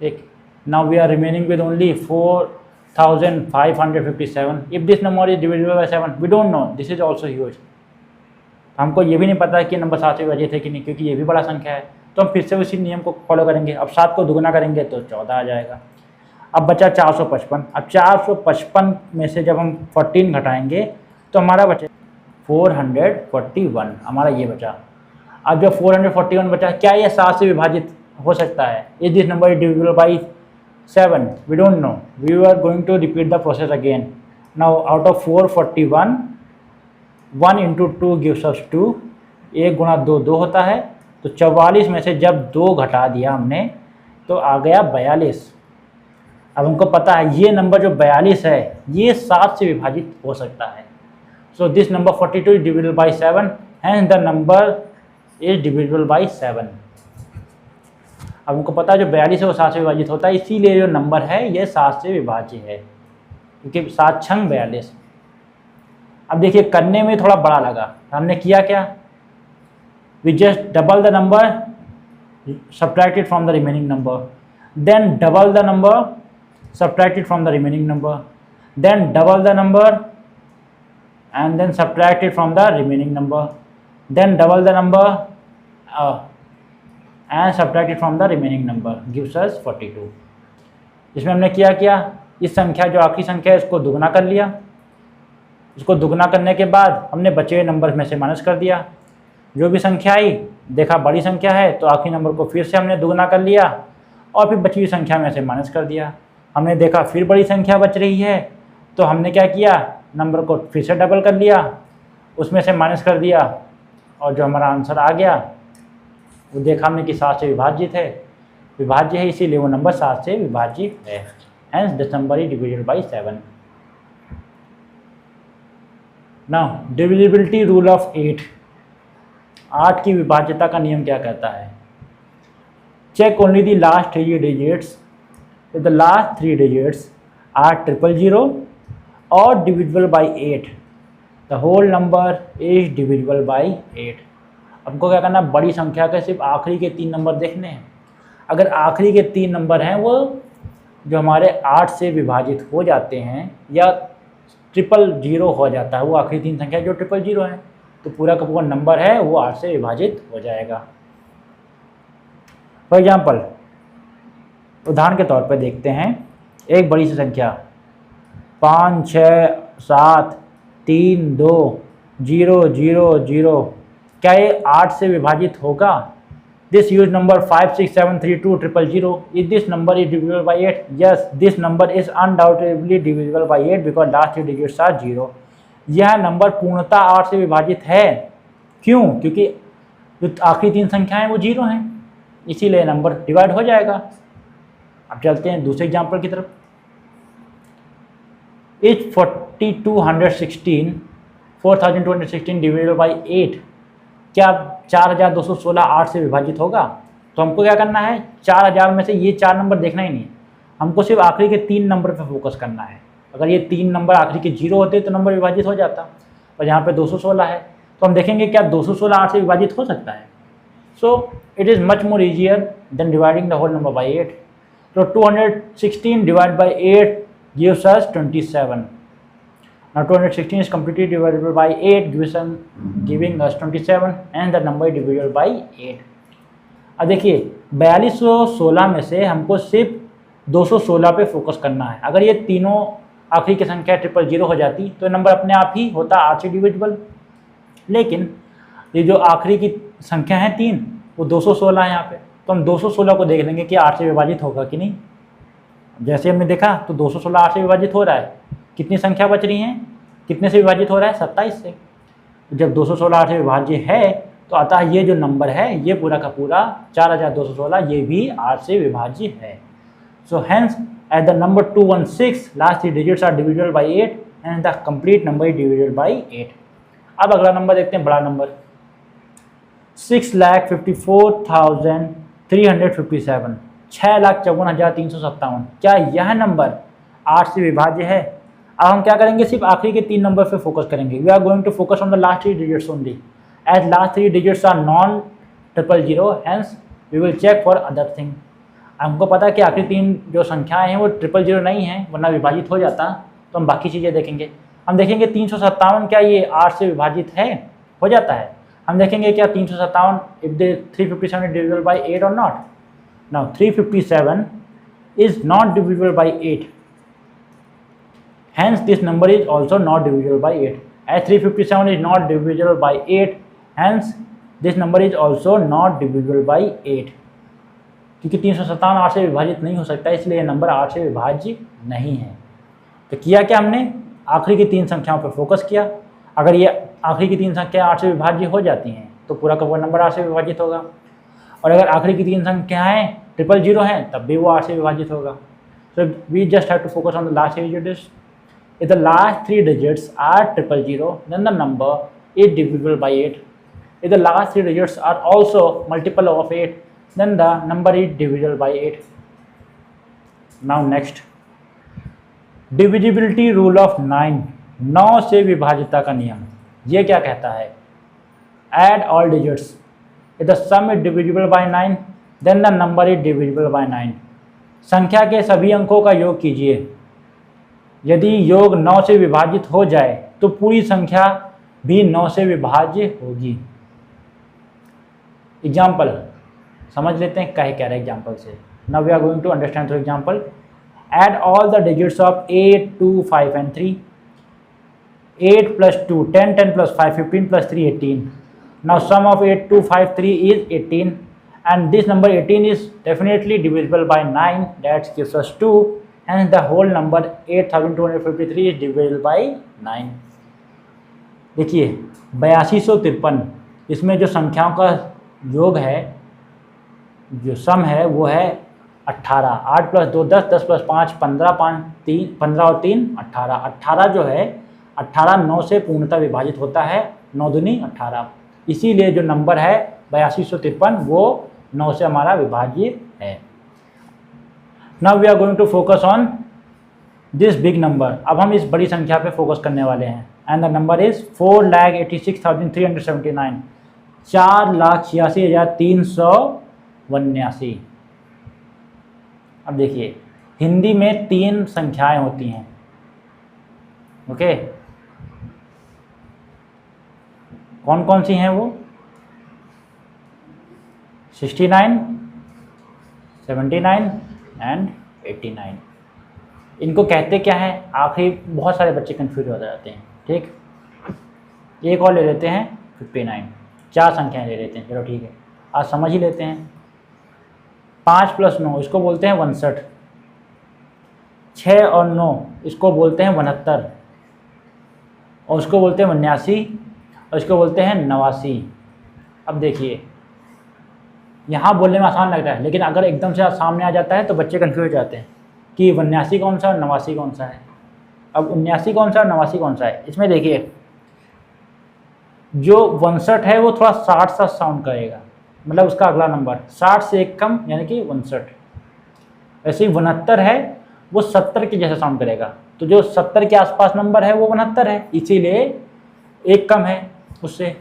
एक, now we are remaining with only 4,557। If this number is divisible by 7, we don't know, this is also huge. हमको ये भी नहीं पता कि नंबर 7 से विभाजित है कि नहीं, क्योंकि ये भी बड़ा संख्या है। तो हम फिर से उसी नियम को फॉलो करेंगे। अब 7 को दुगुना करेंगे तो 14 आ जाएगा। अब बचा 455। अब 455 में से जब हम 14 घटाएंगे तो हमारा बचे 441, हमारा ये बचा। अब जब 441 बचा, क्या ये 7 से विभाजित हो सकता है? Is this number is divisible by 7? We don't know, we are going to repeat the process again. Now out of 441 1 into 2 gives us 2, 1 गुणा 2 2 होता है। तो 44 में से जब 2 घटा दिया हमने तो आ गया 42। अब हमको पता है ये नंबर जो 42 है ये 7 से विभाजित हो सकता है। So this number 42 is divisible by 7 and the number is divisible by 7। अब हमको पता है जो 42 है वो 7 से विभाजित होता है, इसीलिए जो नंबर है ये 7 से विभाज्य है, क्योंकि 7 छंग 42। अब देखिए करने में थोड़ा बड़ा लगा, हमने किया क्या, we just double the number, subtracted from the remaining number, then double the number, subtracted from the remaining number, then double the number and then subtracted from the remaining number, then double the number and subtracted from the remaining number gives us 42। इसमें हमने क्या, इस संख्या जो आखिरी संख्या है इसको दुगना कर लिया, इसको दुगना करने के बाद हमने बचे हुए नंबर में से माइनस कर दिया, जो भी संख्या आई देखा बड़ी संख्या है तो आखिरी नंबर को फिर से हमने दुगना कर लिया और फिर बची हुई संख्या में से माइनस कर दिया। हमने देखा फिर बड़ी संख्या बच रही है तो हमने क्या किया, नंबर को फिर से डबल कर लिया, उसमें से माइनस कर दिया और जो हमारा आंसर आ गया वो देखा हमने कि 7 से विभाजित है, विभाज्य है, इसीलिए वो नंबर 7 से विभाजित है। Hence this number is divisible by 7। Now divisibility rule of 8 की विभाज्यता का नियम क्या कहता है, check only the last 3 digits, if the last 3 digits are 000 or divisible by 8, the whole number is divisible by 8। हमको क्या करना, बड़ी संख्या के सिर्फ आखिरी के 3 नंबर देखने हैं। अगर आखिरी के 3 नंबर हैं वो जो हमारे 8 से विभाजित हो जाते हैं या 000 हो जाता है, वो आखिरी 3 संख्या जो 000 है, तो पूरा का पूरा नंबर है वो 8 से विभाजित हो जाएगा। फॉर एग्जाम्पल उदाहरण के तौर पर देखते हैं, एक बड़ी सी संख्या 5 6 7 3 2 0 0 0, क्या ये 8 से विभाजित होगा? This huge number 5 6 7 3 2 0 0, is this number is divisible by 8? Yes, this number is undoubtedly divisible by 8 because last 3 digits are 0। यह नंबर पूर्णतः 8 से विभाजित है। क्यों? क्योंकि जो आखिरी 3 संख्याएं वो 0 हैं, इसीलिए नंबर डिवाइड हो जाएगा। अब चलते हैं दूसरे एग्जाम्पल की तरफ। इज 4216 डिविजिबल बाई 8, क्या 4216 8 से विभाजित होगा? तो हमको क्या करना है, 4000 में से ये 4 नंबर देखना ही नहीं है, हमको सिर्फ आखिरी के 3 नंबर पर फोकस करना है। अगर ये 3 नंबर आखिरी के 0 होते तो नंबर विभाजित हो जाता, और यहाँ पे 216 है तो हम देखेंगे क्या 216 8 से विभाजित हो सकता है। So it is much more easier than dividing the whole number by 8। तो 216 divided by 8 gives us 27. Now 216 is completely divisible by 8 giving us 27 and the number is divisible by 8। अब देखिए 4216 में से हमको सिर्फ 216 पे फोकस करना है। अगर ये तीनों आखिरी की संख्या 000 हो जाती तो नंबर अपने आप ही होता 8 से डिविजिबल, लेकिन ये जो आखिरी की संख्या है 3 वो 216 है यहाँ पे, तो हम 216 को देख लेंगे कि 8 से विभाजित होगा कि नहीं। जैसे हमने देखा तो 216 8 से विभाजित हो रहा है, कितनी संख्या बच रही हैं, कितने से विभाजित हो रहा है, 27 से। जब 216 8 से विभाज्य है तो अतः ये जो नंबर है ये पूरा का पूरा 4216 ये भी 8 से विभाज्य है। So hence at the number 216 last 3 digits are divisible by 8 and the complete number is divisible by 8। अब अगला नंबर देखते हैं, बड़ा नंबर 6,54,357, 6,54,357। क्या यह नंबर 8 से विभाज्य है? अब हम क्या करेंगे, सिर्फ आखिरी के 3 नंबर पे फोकस करेंगे। We are going to focus on the last 3 digits only, as last 3 digits are non 000, hence we will check for other thing. हमको पता है कि आखिरी 3 जो संख्याएं हैं वो 000 नहीं हैं, वरना विभाजित हो जाता, तो हम बाकी चीज़ें देखेंगे। हम देखेंगे 357 क्या ये 8 से विभाजित है, हो जाता है। हम देखेंगे क्या 357 if the 357 is divisible by 8 or not। Now 357 is not divisible by 8, hence this number is also not divisible by 8। as 357 is not divisible by 8, hence this number is also not divisible by 8। क्योंकि 357 8 से विभाजित नहीं हो सकता, इसलिए यह number 8 से विभाज्य नहीं है। तो किया क्या हमने, आखिरी की 3 संख्याओं पर फोकस किया। अगर ये आखिरी की 3 संख्याएं 8 से विभाज्य हो जाती हैं तो पूरा का पूरा नंबर 8 से विभाजित होगा, और अगर आखिरी की 3 संख्याएं 000 हैं तब भी वो 8 से विभाजित होगा। So we just have to focus on the last 3 digits. If the last 3 digits are 000 then the number is divisible by 8। If the last 3 digits are also multiple of 8 then the number is divisible by 8। Now next, divisibility rule of 9, 9 से विभाज्यता का नियम। ये क्या कहता है? Add all digits, if the sum is divisible by 9 then the number is divisible by 9। संख्या के सभी अंकों का योग कीजिए, यदि योग 9 से विभाजित हो जाए तो पूरी संख्या भी 9 से विभाज्य होगी। एग्जाम्पल समझ लेते हैं क्या कह रहे हैं एग्जाम्पल से। Now we are going to understand through example. Add all the digits of 8, 2, 5 and 3. 8 plus 2, 10, 10 plus 5, 15 plus 3, 18. Now sum of 8, 2, 5, 3 is 18, and this number 18 is definitely divisible by 9, that gives us 2, and the whole number 8253 is divisible by 9. देखिए 8253, इसमें जो संख्याओं का योग है, जो सम है वो है 18। 8 प्लस 2 10, 10 प्लस 5 15, 5 3 15 और 3 18। 18 जो है 18 9 से पूर्णतः विभाजित होता है, 9 दूनी 18। इसीलिए जो नंबर है 8253 वो 9 से हमारा विभाज्य है। Now we are going to focus on this big number. अब हम इस बड़ी संख्या पे फोकस करने वाले हैं, एंड द नंबर इज 4,86,379, 4,86,379। अब देखिए हिंदी में 3 संख्याएं होती हैं, ओके। कौन कौन सी हैं वो? 69, 79 एंड 89। इनको कहते क्या है? आखिरी बहुत सारे बच्चे कंफ्यूज हो जाते हैं, ठीक। एक और ले लेते हैं 59, 4 संख्याएं ले लेते हैं, चलो ठीक है, आज समझ ही लेते हैं। 5 प्लस 9 इसको बोलते हैं 59, 6 और 9 इसको बोलते हैं 69, और उसको बोलते हैं 89, और इसको बोलते हैं 89। अब देखिए यहाँ बोलने में आसान लग रहा है, लेकिन अगर एकदम से सामने आ जाता है तो बच्चे कंफ्यूज हो जाते हैं कि 89 कौन सा और 89 कौन सा है। अब 79 कौन सा और 89 कौन सा है? इसमें देखिए जो 59 है वो थोड़ा 60 सा साउंड करेगा, मतलब उसका अगला नंबर 60 से एक कम, यानी कि 59। वैसे ही 69 है वो 70 के जैसा साउंड करेगा, तो जो 70 के आसपास नंबर है वो 69 है, इसीलिए एक कम है उससे,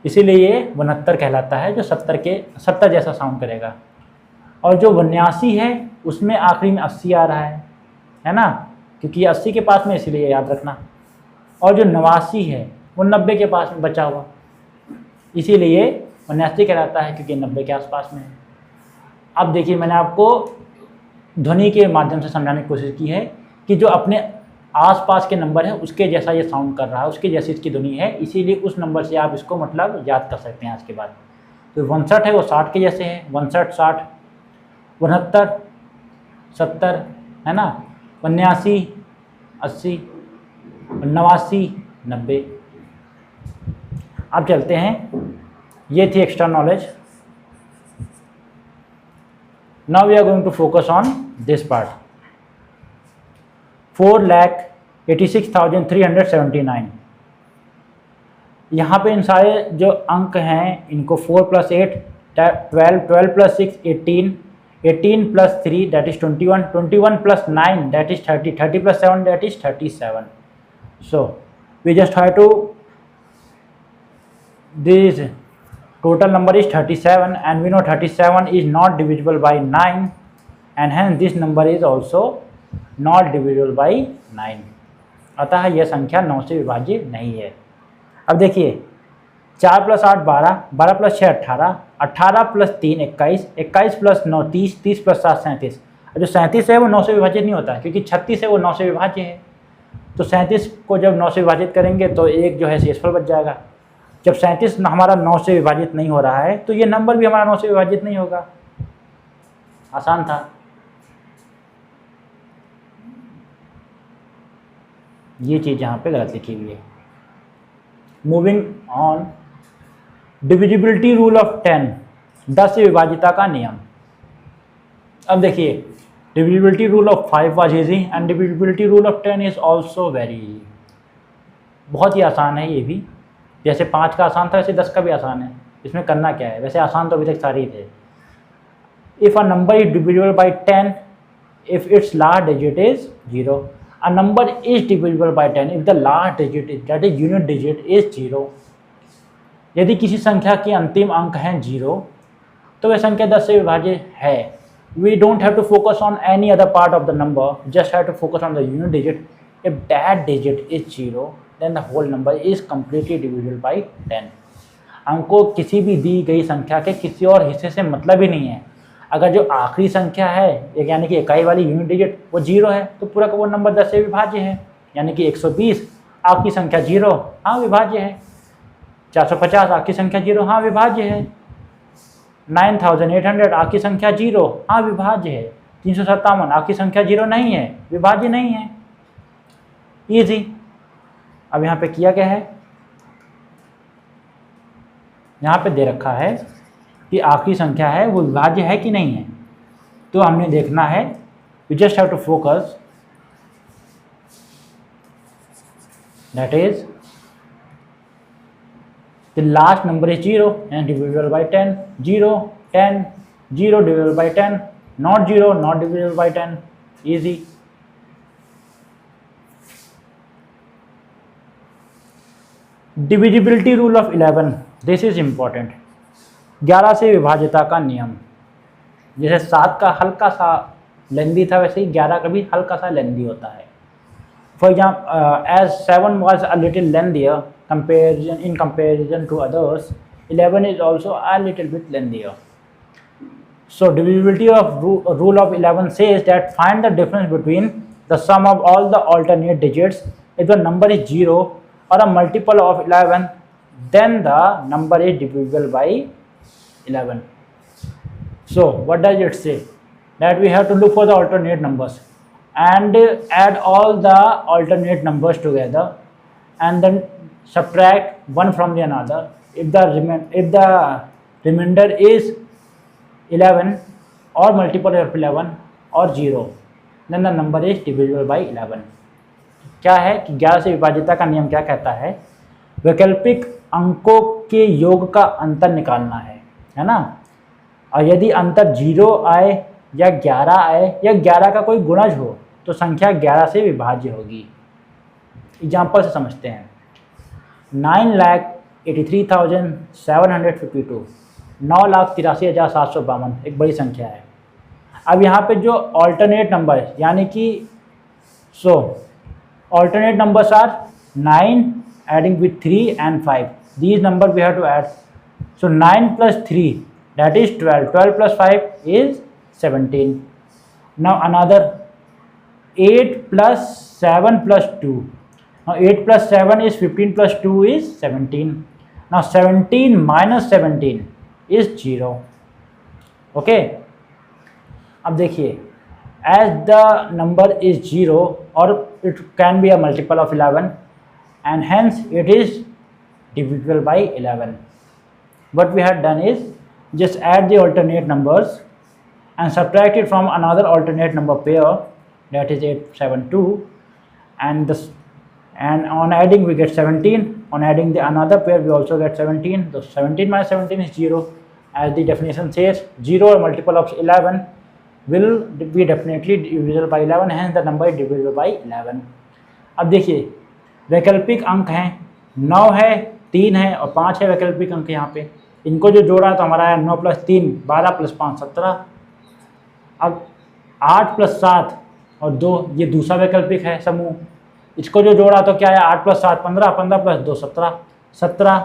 इसीलिए ये 69 कहलाता है, जो 70 जैसा साउंड करेगा। और जो 89 है उसमें आखिरी में 80 आ रहा है ना, क्योंकि 80 के पास में, इसीलिए याद रखना। और जो 89 है वो 90 के पास में बचा हुआ, इसीलिए 89 कहलाता है, क्योंकि 90 के आसपास में है। अब देखिए मैंने आपको ध्वनि के माध्यम से समझाने की कोशिश की है कि जो अपने आसपास के नंबर है उसके जैसा ये साउंड कर रहा है, उसकी जैसी इसकी ध्वनि है, इसीलिए उस नंबर से आप इसको मतलब याद कर सकते हैं आज के बाद। तो 59 है वो 60 के जैसे है, 59 60, 69 70 है ना, 89 80, 89 90। अब चलते हैं, ये थी extra knowledge. Now we are going to focus on this part. 4,86,379। यहाँ पे इन सारे जो अंक हैं इनको 4 + 8 12, 12 + 6 18, 18 + 3 that is 21, 21 + 9 that is 30, 30 + 7 that is 37. So we just have to, this total number is 37, and we know 37 is not divisible by 9, and hence this number is also not divisible by 9। अतः यह संख्या 9 से विभाज्य नहीं है। अब देखिए 4 + 8 12, 12 + 6 18, 18 + 3 21, 21 + 9 30, 30 + 7 37। जो 37 है वो 9 से विभाजित नहीं होता, क्योंकि 36 है वो 9 से विभाज्य है। तो 37 को जब 9 से विभाजित करेंगे तो एक जो है शेषफल बच जाएगा। जब 37 हमारा 9 से विभाजित नहीं हो रहा है तो ये नंबर भी हमारा 9 से विभाजित नहीं होगा। आसान था। ये चीज़ यहाँ पे गलत लिखी हुई है। Moving on, divisibility rule of 10, 10 से विभाजिता का नियम। अब देखिए, divisibility rule of 5 was easy and divisibility rule of 10 is also very easy. बहुत ही आसान है ये भी, जैसे 5 का आसान था वैसे 10 का भी आसान है। इसमें करना क्या है, वैसे आसान तो अभी तक सारे ही थे। If a number is divisible by 10 if its last digit is 0, a number is divisible by 10 if the last digit is, that is unit digit is 0। यदि किसी संख्या के अंतिम अंक हैं 0 तो वह संख्या 10 से विभाज्य है। We don't have to focus on any other part of the number, just have to focus on the unit digit। If that digit is 0 then the whole number is completely divisible by 10। अंकों किसी भी दी गई संख्या के किसी और हिस्से से मतलब ही नहीं है। अगर जो आखिरी संख्या है यानी कि इकाई वाली यूनिट डिजिट वो 0 है तो पूरा का वो नंबर 10 से विभाज्य है। यानी कि 120 आखिरी संख्या 0, हाँ विभाज्य है। 450 आखिरी संख्या 0, हाँ विभाज्य है। 9800 आखिरी संख्या 0, हाँ विभाज्य है। 357 आखिरी संख्या 0 नहीं है, विभाज्य नहीं है। इजी। अब यहाँ पे किया क्या है, यहाँ पे दे रखा है कि आखिरी संख्या है वो विभाज्य है कि नहीं है। तो हमने देखना है, we just have to focus, that is the last number is 0 and divisible by 10, 0 10 0 divisible by 10, not 0 not divisible by 10। Easy. Divisibility rule of 11, this is important. 11 से विभाज्यता का नियम। जैसे 7 का हल्का सा लेंदी था वैसे ही 11 का भी हल्का सा लेंदी होता है। For example as 7 was a little lengthier in comparison to others, 11 is also a little bit lengthier। So divisibility of rule of 11 says that find the difference between the sum of all the alternate digits। If the number is 0 or a multiple of 11 then the number is divisible by 11। So what does it say? That we have to look for the alternate numbers and add all the alternate numbers together and then subtract one from the another। If the remainder is 11 or multiple of 11 or 0 then the number is divisible by 11। क्या है कि 11 से विभाज्यता का नियम क्या कहता है, वैकल्पिक अंकों के योग का अंतर निकालना है ना। और यदि अंतर 0 आए या 11 आए या 11 का कोई गुणज हो तो संख्या 11 से विभाज्य होगी। एग्जाम्पल से समझते हैं। 9,83,752, 9,83,752 एक बड़ी संख्या है। अब यहाँ पे जो ऑल्टरनेट नंबर है यानी कि alternate numbers are 9 adding with 3 and 5। These numbers we have to add। So 9 plus 3 that is 12, 12 plus 5 is 17। Now another 8 plus 7 plus 2, now 8 plus 7 is 15 plus 2 is 17। Now 17 minus 17 is 0। Okay, अब देखिए, as the number is 0 or it can be a multiple of 11 and hence it is divisible by 11। What we have done is just add the alternate numbers and subtract it from another alternate number pair, that is 872, and on adding we get 17, on adding the another pair we also get 17। So 17 minus 17 is 0। as the definition says, 0 or multiple of 11 will be definitely divisible by 11, hence the number is divisible by 11। अब देखिए, वैकल्पिक अंक हैं 9 है, 3 है और 5 है वैकल्पिक अंक यहाँ पे। इनको जो जोड़ा तो हमारा है 9 + 3 12 + 5 17। अब 8 + 7 और 2 ये दूसरा वैकल्पिक है समूह। इसको जो जोड़ा तो क्या है 8 + 7 15, 15 + 2 17, 17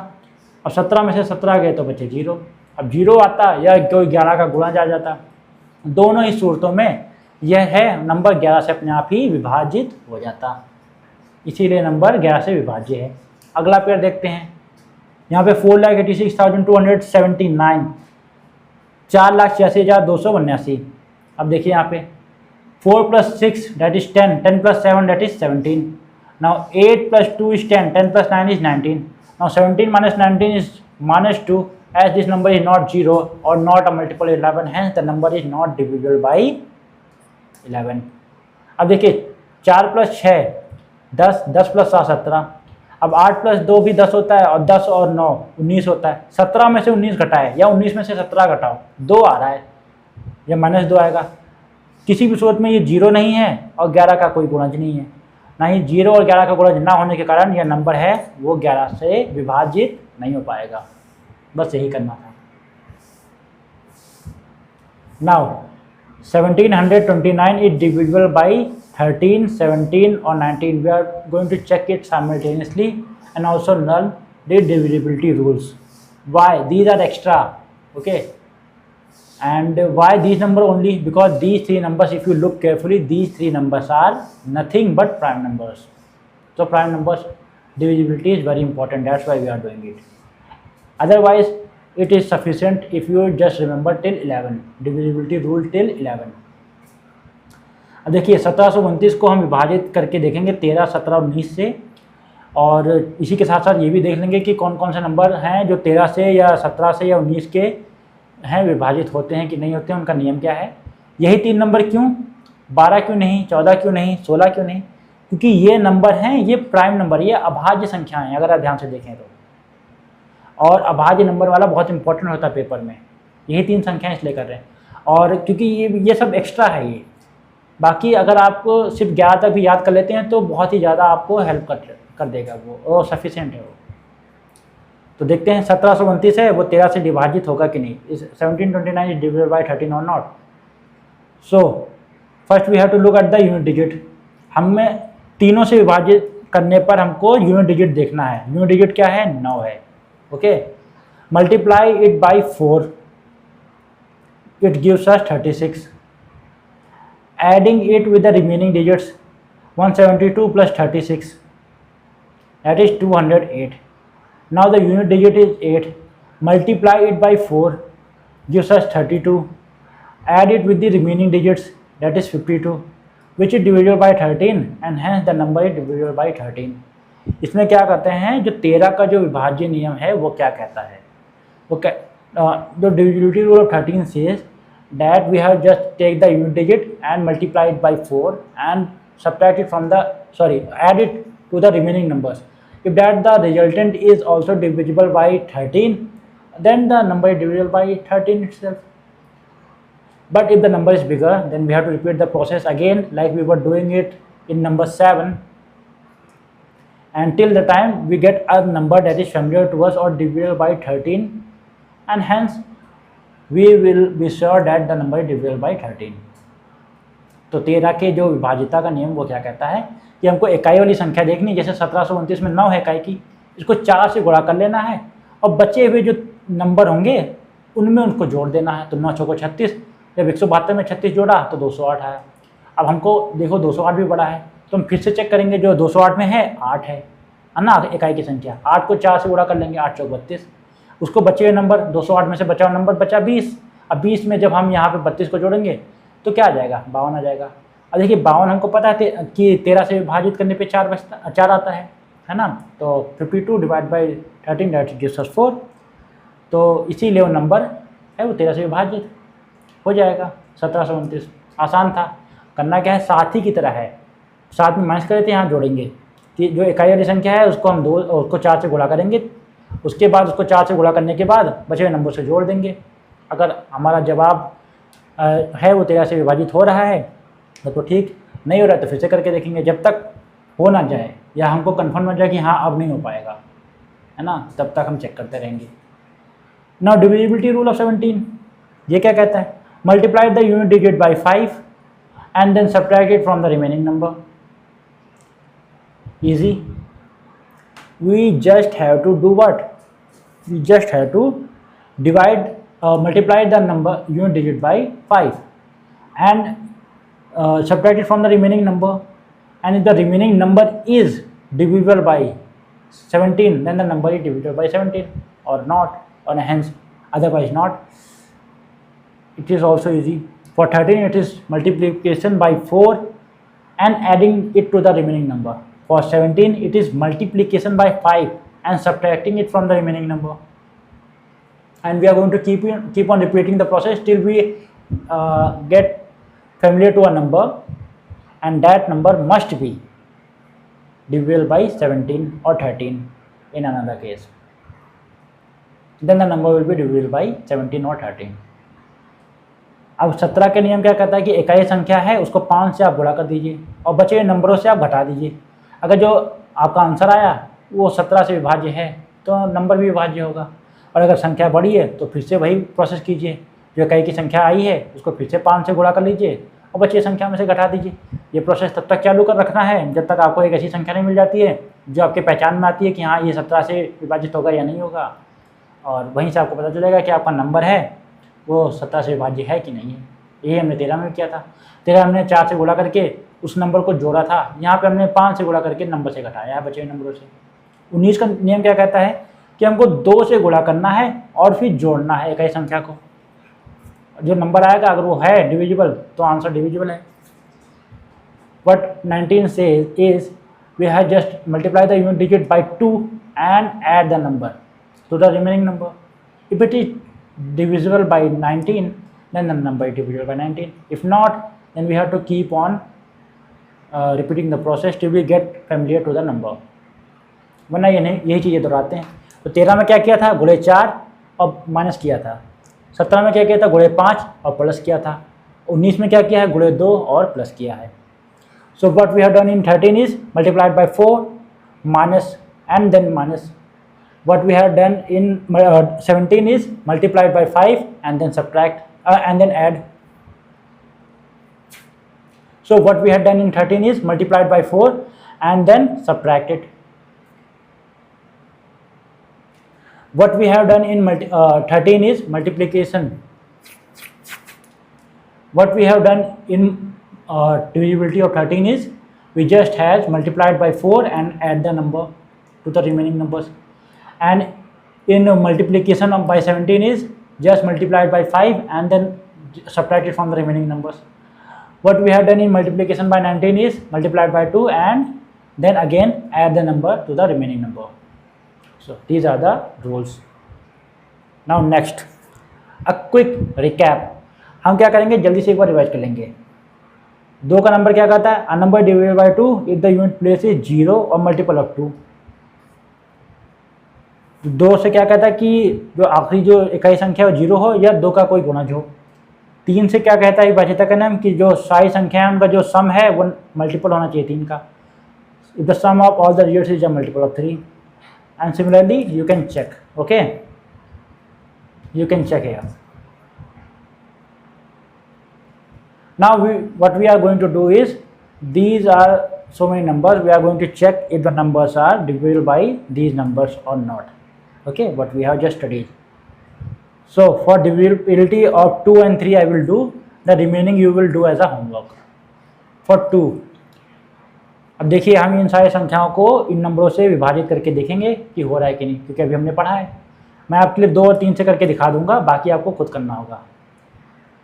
और 17 में से 17 गए तो बचे 0। अब 0 आता या कोई 11 का गुणज आ जाता। दोनों ही सूरतों में यह है नंबर 11 से अपने आप ही विभाजित हो जाता, इसीलिए नंबर 11 से विभाज्य है। अगला पेयर देखते हैं। यहाँ पे 4,86,279, 4,86,279। अब देखिए यहाँ पे 4 + 6 that is 10, 10 + 7 that is 17। Now 8 + 2 is 10, 10 + 9 is 19। Now 17 minus 19 is minus 2, as this number is not 0 or not a multiple 11, hence the number is not divisible by 11. अब देखिए 4 प्लस 6 10, 10 प्लस 7 17, अब 8 प्लस 2 भी 10 होता है और 10 और 9 19 होता है। 17 में से 19 घटाए या 19 में से 17 घटाओ, 2 आ रहा है या माइनस 2 आएगा। किसी भी सूरत में ये 0 नहीं है और 11 का कोई गुणज नहीं है, ना ही 0 और 11 का गुणज ना होने के कारण यह नंबर है वो 11 से विभाजित नहीं हो पाएगा। बस यही करना था। Now 1729 is divisible by 13, 17 or 19. We are going to check it simultaneously and also learn the divisibility rules. Why? These are extra, okay? And why these number only? Because these three numbers, if you look carefully, these three numbers are nothing but prime numbers. So prime numbers divisibility is very important. That's why we are doing it. Otherwise, it is sufficient if you just remember till 11, divisibility rule till 11. अब देखिए 1729 को हम विभाजित करके देखेंगे 13, 17 और 19 से, और इसी के साथ साथ ये भी देख लेंगे कि कौन कौन से नंबर हैं जो 13 से या 17 से या 19 के हैं विभाजित होते हैं कि नहीं होते हैं, उनका नियम क्या है। यही 3 नंबर क्यों, 12 क्यों नहीं, 14 क्यों नहीं, 16 क्यों नहीं? क्योंकि ये नंबर हैं, ये प्राइम नंबर, ये अभाज्य संख्याएं हैं अगर आप ध्यान से देखें तो। और अभाज्य नंबर वाला बहुत इंपॉर्टेंट होता है पेपर में, यही 3 संख्याएं इसलिए कर रहे हैं। और क्योंकि ये सब एक्स्ट्रा है ये, बाकी अगर आपको सिर्फ 11 तक भी याद कर लेते हैं तो बहुत ही ज़्यादा आपको हेल्प कर देगा वो, और सफिशिएंट है वो। तो देखते हैं 1729 है वो 13 से डिवाइजित होगा कि नहीं। इस 1729 इज डिवाइडेड बाय 13 और not. So first we have to look at the unit digit. हमें तीनों से विभाजित करने पर हमको यूनिट डिजिट देखना है। यूनिट डिजिट क्या है, 9 है। Okay, multiply it by 4, it gives us 36. Adding it with the remaining digits, 172 plus 36, that is 208. Now the unit digit is 8. Multiply it by 4, gives us 32. Add it with the remaining digits, that is 52, which is divisible by 13, and hence the number is divisible by 13. इसमें क्या करते हैं, जो 13 का जो विभाज्य नियम है वो क्या कहता है, वो जो divisibility rule of 13 says that we have just take the unit digit and multiply it by 4 and subtract it from the, add it to the remaining numbers. If that the resultant is also divisible by 13, then the number is divisible by 13 itself. But if the number is bigger, then we have to repeat the process again like we were doing it in number 7, until the time we get a number that is familiar to us or divisible by 13, and hence we will be sure that the number is divisible by 13. तो 13 के जो विभाजिता का नियम वो क्या कहता है कि हमको इकाई वाली संख्या देखनी, जैसे 1729 में 9 है इकाई की, इसको 4 से गुणा कर लेना है और बचे हुए जो नंबर होंगे उनमें उनको जोड़ देना है। तो 9 चौको 36, जब 172 में 36 जोड़ा तो 208 आया। अब हमको देखो 208 भी बड़ा है, तो हम फिर से चेक करेंगे, जो 208 में है 8 है ना इकाई की संख्या, 8 को 4 से गुणा कर लेंगे, 8 चौक 32, उसको बचे हुए नंबर 208 में से बचा हुआ नंबर बचा 20। अब 20 में जब हम यहाँ पे 32 को जोड़ेंगे तो क्या आ जाएगा, 52 आ जाएगा। अब देखिए 52 हमको पता है कि 13 से विभाजित करने पे 4 आता है ना, तो 52 divide by 13 that gives us 4। तो इसीलिए वो नंबर है वो 13 से विभाजित हो जाएगा। 1729 आसान था, करना क्या है, साथी की तरह है, साथ में माइनस कर देते हैं, यहाँ जोड़ेंगे कि जो इकाई वाली संख्या है उसको हम उसको 4 से गुणा करेंगे, उसके बाद उसको 4 से गुणा करने के बाद बचे हुए नंबर से जोड़ देंगे। अगर हमारा जवाब है वो 13 से विभाजित हो रहा है तो ठीक, नहीं हो रहा है तो फिर से करके देखेंगे, जब तक हो ना जाए या हमको कंफर्म हो जाए कि हाँ अब नहीं हो पाएगा, है ना, तब तक हम चेक करते रहेंगे। नाउ डिविजिबिलिटी रूल ऑफ 17, ये क्या कहता है, multiply the unit digit by 5 and then subtract it from the remaining number. Easy. We just have to do what? We just have to divide, multiply the number unit digit by 5 and subtract it from the remaining number. And if the remaining number is divisible by 17, then the number is divisible by 17 or not, or hence otherwise not. It is also easy. For 13, it is multiplication by 4 and adding it to the remaining number. For 17, it is multiplication by 5 and subtracting it from the remaining number. And we are going to keep on repeating the process till we get familiar to a number, and that number must be divisible by 17 or 13 in another case. Then the number will be divisible by 17 or 13. अब 17 के नियम क्या कहता है कि इकाई संख्या है उसको 5 से आप गुणा कर दीजिए और बचे हुए नंबरों से आप घटा दीजिए। अगर जो आपका आंसर आया वो 17 से विभाज्य है तो नंबर भी विभाज्य होगा, और अगर संख्या बड़ी है तो फिर से वही प्रोसेस कीजिए, जो इकाई की संख्या आई है उसको फिर से 5 से गुणा कर लीजिए और बची संख्या में से घटा दीजिए। ये प्रोसेस तब तक चालू कर रखना है जब तक आपको एक ऐसी संख्या नहीं मिल जाती है जो आपके पहचान में आती है कि हाँ ये 17 से विभाजित होगा या नहीं होगा, और वहीं से आपको पता चलेगा कि आपका नंबर है वो 17 से विभाज्य है कि नहीं है। यही हमने 13 में किया था। 13 हमने 4 से गुणा करके उस नंबर को जोड़ा था, यहाँ पे हमने 5 से गुणा करके नंबर से घटाया है बचे हुए नंबरों से। 19 का नियम क्या कहता है कि हमको 2 से गुणा करना है और फिर जोड़ना है इकाई संख्या को। जो नंबर आएगा अगर वो है डिविजिबल तो आंसर डिविजिबल है। What 19 says is we have just multiply the unit digit by 2 and add the number to the remaining number. If it is divisible by 19, then the number is divisible by 19. If not, then we have to keep on repeating the process till we get familiar to the number. वरना ये नहीं, यही चीज़ें दोहराते हैं। तो 13 में क्या किया था, गुणे 4 और माइनस किया था। 17 में क्या किया था, गुणे 5 और प्लस किया था। 19 में क्या किया है, गुणे 2 और प्लस किया है। So what we have done in 13 is multiplied by 4 minus and then minus. What we have done in 17 is multiplied by 5 and then subtract and then add. So what we have done in 13 is multiplied by 4 and then subtract it. What we have done in 13 is multiplication. What we have done in divisibility of 13 is we just has multiplied by 4 and add the number to the remaining numbers. And in multiplication of by 17 is just multiplied by 5 and then subtract it from the remaining numbers. What we have done in multiplication by 19 is multiplied by 2 and then again add the number to the remaining number. So these are the rules. Now next, a quick recap. हम क्या करेंगे, जल्दी से एक बार revise कर लेंगे। 2 का number क्या कहता है, a number divided by 2 if the unit place is 0 और मल्टीपल ऑफ 2। 2 से क्या कहता है कि जो आखिरी जो इकाई संख्या हो 0 हो या 2 का कोई गुणज हो। 3 से क्या कहता है विभाज्यता का नियम कि जो सारी संख्या है उनका जो सम है वो मल्टीपल होना चाहिए 3 का। If the sum of all the digits is a multiple of 3 and similarly you can check, okay, you can check here. Now what we are going to do is, these are so many numbers, we are going to check if the numbers are divisible by these numbers or not. Okay, what we have just studied. So for divisibility of 2 and 3 I will do, the remaining you will do as a homework. For 2, अब देखिए हम इन सारी संख्याओं को इन नंबरों से विभाजित करके देखेंगे कि हो रहा है कि नहीं, क्योंकि अभी हमने पढ़ा है। मैं आपके लिए 2 और 3 से करके दिखा दूंगा, बाकी आपको खुद करना होगा।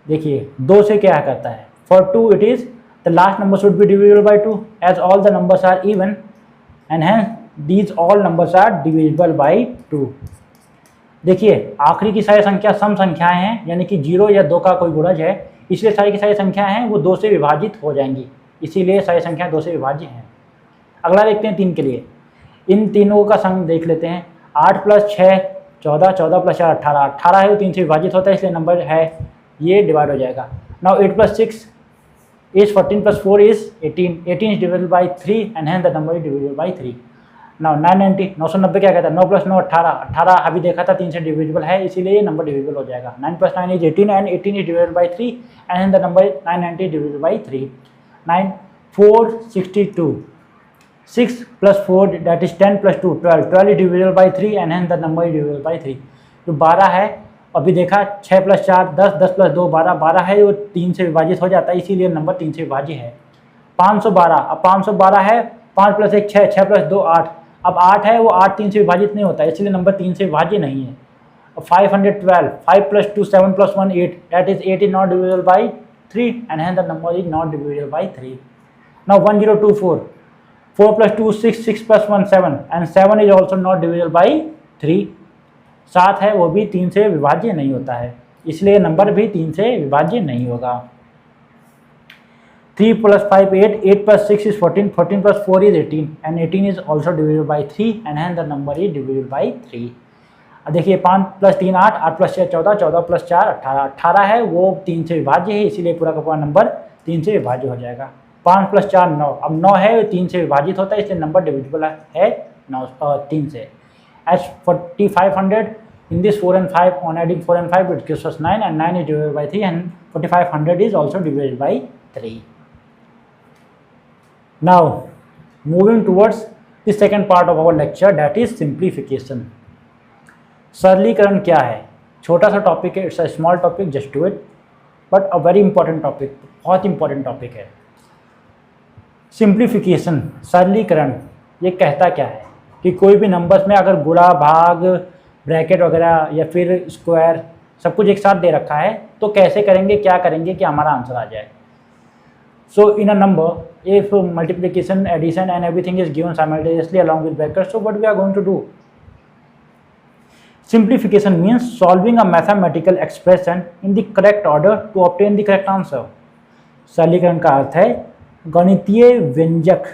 देखिए 2 से क्या करता है, for 2 it is the last number should be divisible by 2 as all the numbers are even and hence these all numbers are divisible by 2। देखिए आखिरी की सारी संख्या सम संख्याएं हैं, यानी कि 0 या 2 का कोई गुणज है, इसलिए सारी की सारी संख्याएं हैं वो 2 से विभाजित हो जाएंगी, इसीलिए सारी संख्या 2 से विभाज्य हैं। अगला देखते हैं 3 के लिए। इन तीनों का संग देख लेते हैं। 8 + 6 14, 14 + 4 18, 18 है वो 3 से विभाजित होता है, इसलिए नंबर है ये डिवाइड हो जाएगा। Now 8 + 6 is 14 + 4 is 18, 18 is divisible by 3 and hence the number is divisible by 3. Now 990, 990 क्या कहता है, 9 + 9 18, 18 अभी देखा था 3 से डिविजिबल है, इसीलिए ये नंबर डिविजिबल हो जाएगा। 9 + 9 is 18 and 18 is divisible by 3 and hence the number 990 is divisible by 3. 9 4 62, 6 + 4 that is 10 + 2 12, 12 is divisible by 3 and hence the number is divisible by 3. जो 12 है अभी देखा, 6 + 4 10, 10 + 2 12, 12 है वो 3 से विभाजित हो जाता है, इसीलिए नंबर 3 से विभाज्य है। 512, अब 512 है, 5 + 1 6, 6 + 2 8, अब 8 है वो 8 3 से विभाजित नहीं होता है, इसलिए नंबर 3 से विभाज्य नहीं है। 512, 5 + 2 7 + 1 8, that is 8 is not divisible by 3 and hence the number is not divisible by 3. Now 1024, 4 + 2 6, 6 + 1 7 and 7 is also not divisible by 3। 7 है वो भी 3 से विभाज्य नहीं होता है, इसलिए नंबर भी 3 से विभाज्य नहीं होगा। 3 + 5 8, 8 + 6 is 14, 14 + 4 is 18 and 18 is also divisible by 3 and hence the number is divisible by 3। अब देखिए 5 + 3 8, 8 + 6 14, 14 + 4 18, 18 है वो 3 से विभाज्य है, इसीलिए पूरा का पूरा नंबर 3 से विभाज्य हो जाएगा। 5 + 4 9, अब 9 है 3 से विभाजित होता है, इसलिए नंबर डिविजिबल है 3 से। As 4500 in this 4 and 5, on adding 4 and 5 it gives us 9 and 9 is divided by 3 and 4500 is also divided by 3। Now moving towards the second part of our lecture, that is simplification। सरलीकरण क्या है? छोटा सा topic है, it's a small topic, just do it, but a very important topic, बहुत important topic है। Simplification, सरलीकरण, ये कहता क्या है कि कोई भी नंबर्स में अगर गुणा भाग ब्रैकेट वगैरह या फिर स्क्वायर सब कुछ एक साथ दे रखा है तो कैसे करेंगे, क्या करेंगे कि हमारा आंसर आ जाए। So in a number if multiplication, addition and everything is given simultaneously along with brackets, so what we are going to do? Simplification means solving a mathematical expression in the correct order to obtain the correct answer। सरलीकरण का अर्थ है गणितीय व्यंजक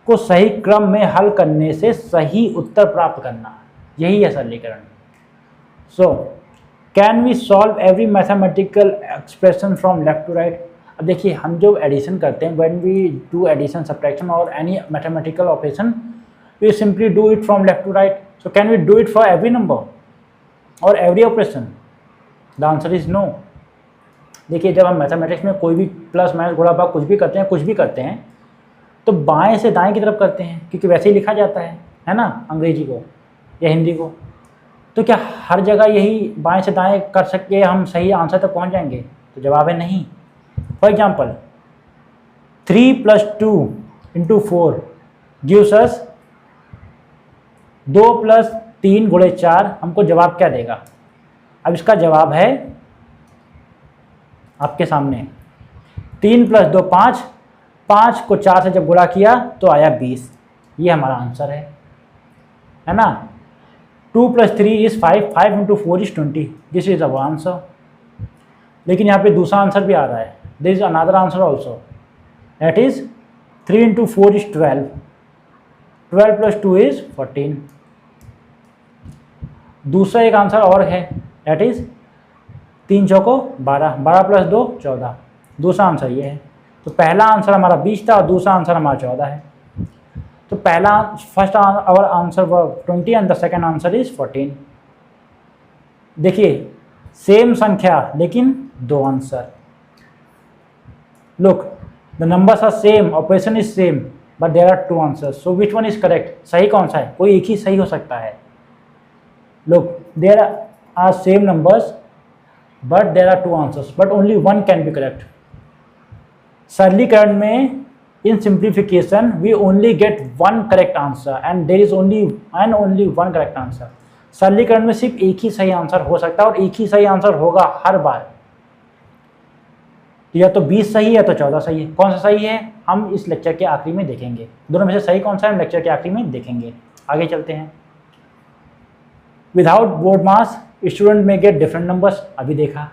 को सही क्रम में हल करने से सही उत्तर प्राप्त करना, यही है सरलीकरण। So can we solve every mathematical expression from left to right? अब देखिए हम जो एडिशन करते हैं, when we do addition, subtraction और any mathematical operation, we simply do it from left to right. So can we do it for every number और every operation? The answer is no. देखिए जब हम mathematics में कोई भी plus minus गुणा भाग कुछ भी करते हैं तो बाएं से दाएं की तरफ करते हैं, क्योंकि वैसे ही लिखा जाता है ना, अंग्रेजी को या हिंदी को। तो क्या हर जगह यही बाएं से दाएं कर सके हम सही आंसर तक पहुंच जाएंगे? तो जवाब है नहीं। फॉर एग्जाम्पल 3 + 2 × 4 गिव्स अस 2 + 3 × 4, हमको जवाब क्या देगा? अब इसका जवाब है आपके सामने, 3 + 2 5, 5 को 4 से जब गुणा किया तो आया 20, ये हमारा आंसर है ना। 2 + 3 is 5, 5 × 4 is 20, this is our answer. लेकिन यहाँ पे दूसरा आंसर भी आ रहा है, this is another answer also, that is 3 × 4 is 12, 12 + 2 is 14। दूसरा एक आंसर और है, दैट इज 3 चौको 12, 12 + 2 14, दूसरा आंसर ये है। तो पहला आंसर हमारा 20 था और दूसरा आंसर हमारा 14 है। तो first our answer 20 and the second answer is 14। देखिए सेम संख्या लेकिन दो answer. Look the numbers are same, operation is same, but there are 2 answers, so which one is correct? सही कौन सा है? कोई एक ही सही हो सकता है। Look there are same numbers but there are 2 answers, but only one can be correct. सरलीकरण में in simplification we only get one correct answer and there is only one correct answer. सरलीकरण में सिर्फ एक ही सही आंसर हो सकता है और एक ही सही आंसर होगा हर बार। या तो 20 सही है तो 14 सही है। कौन सा सही है हम इस लेक्चर के आखिरी में देखेंगे, दोनों में से सही कौन सा है हम लेक्चर के आखिरी में देखेंगे। आगे चलते हैं। विदाउट बोर्ड मास स्टूडेंट में गेट डिफरेंट नंबर्स, अभी देखा।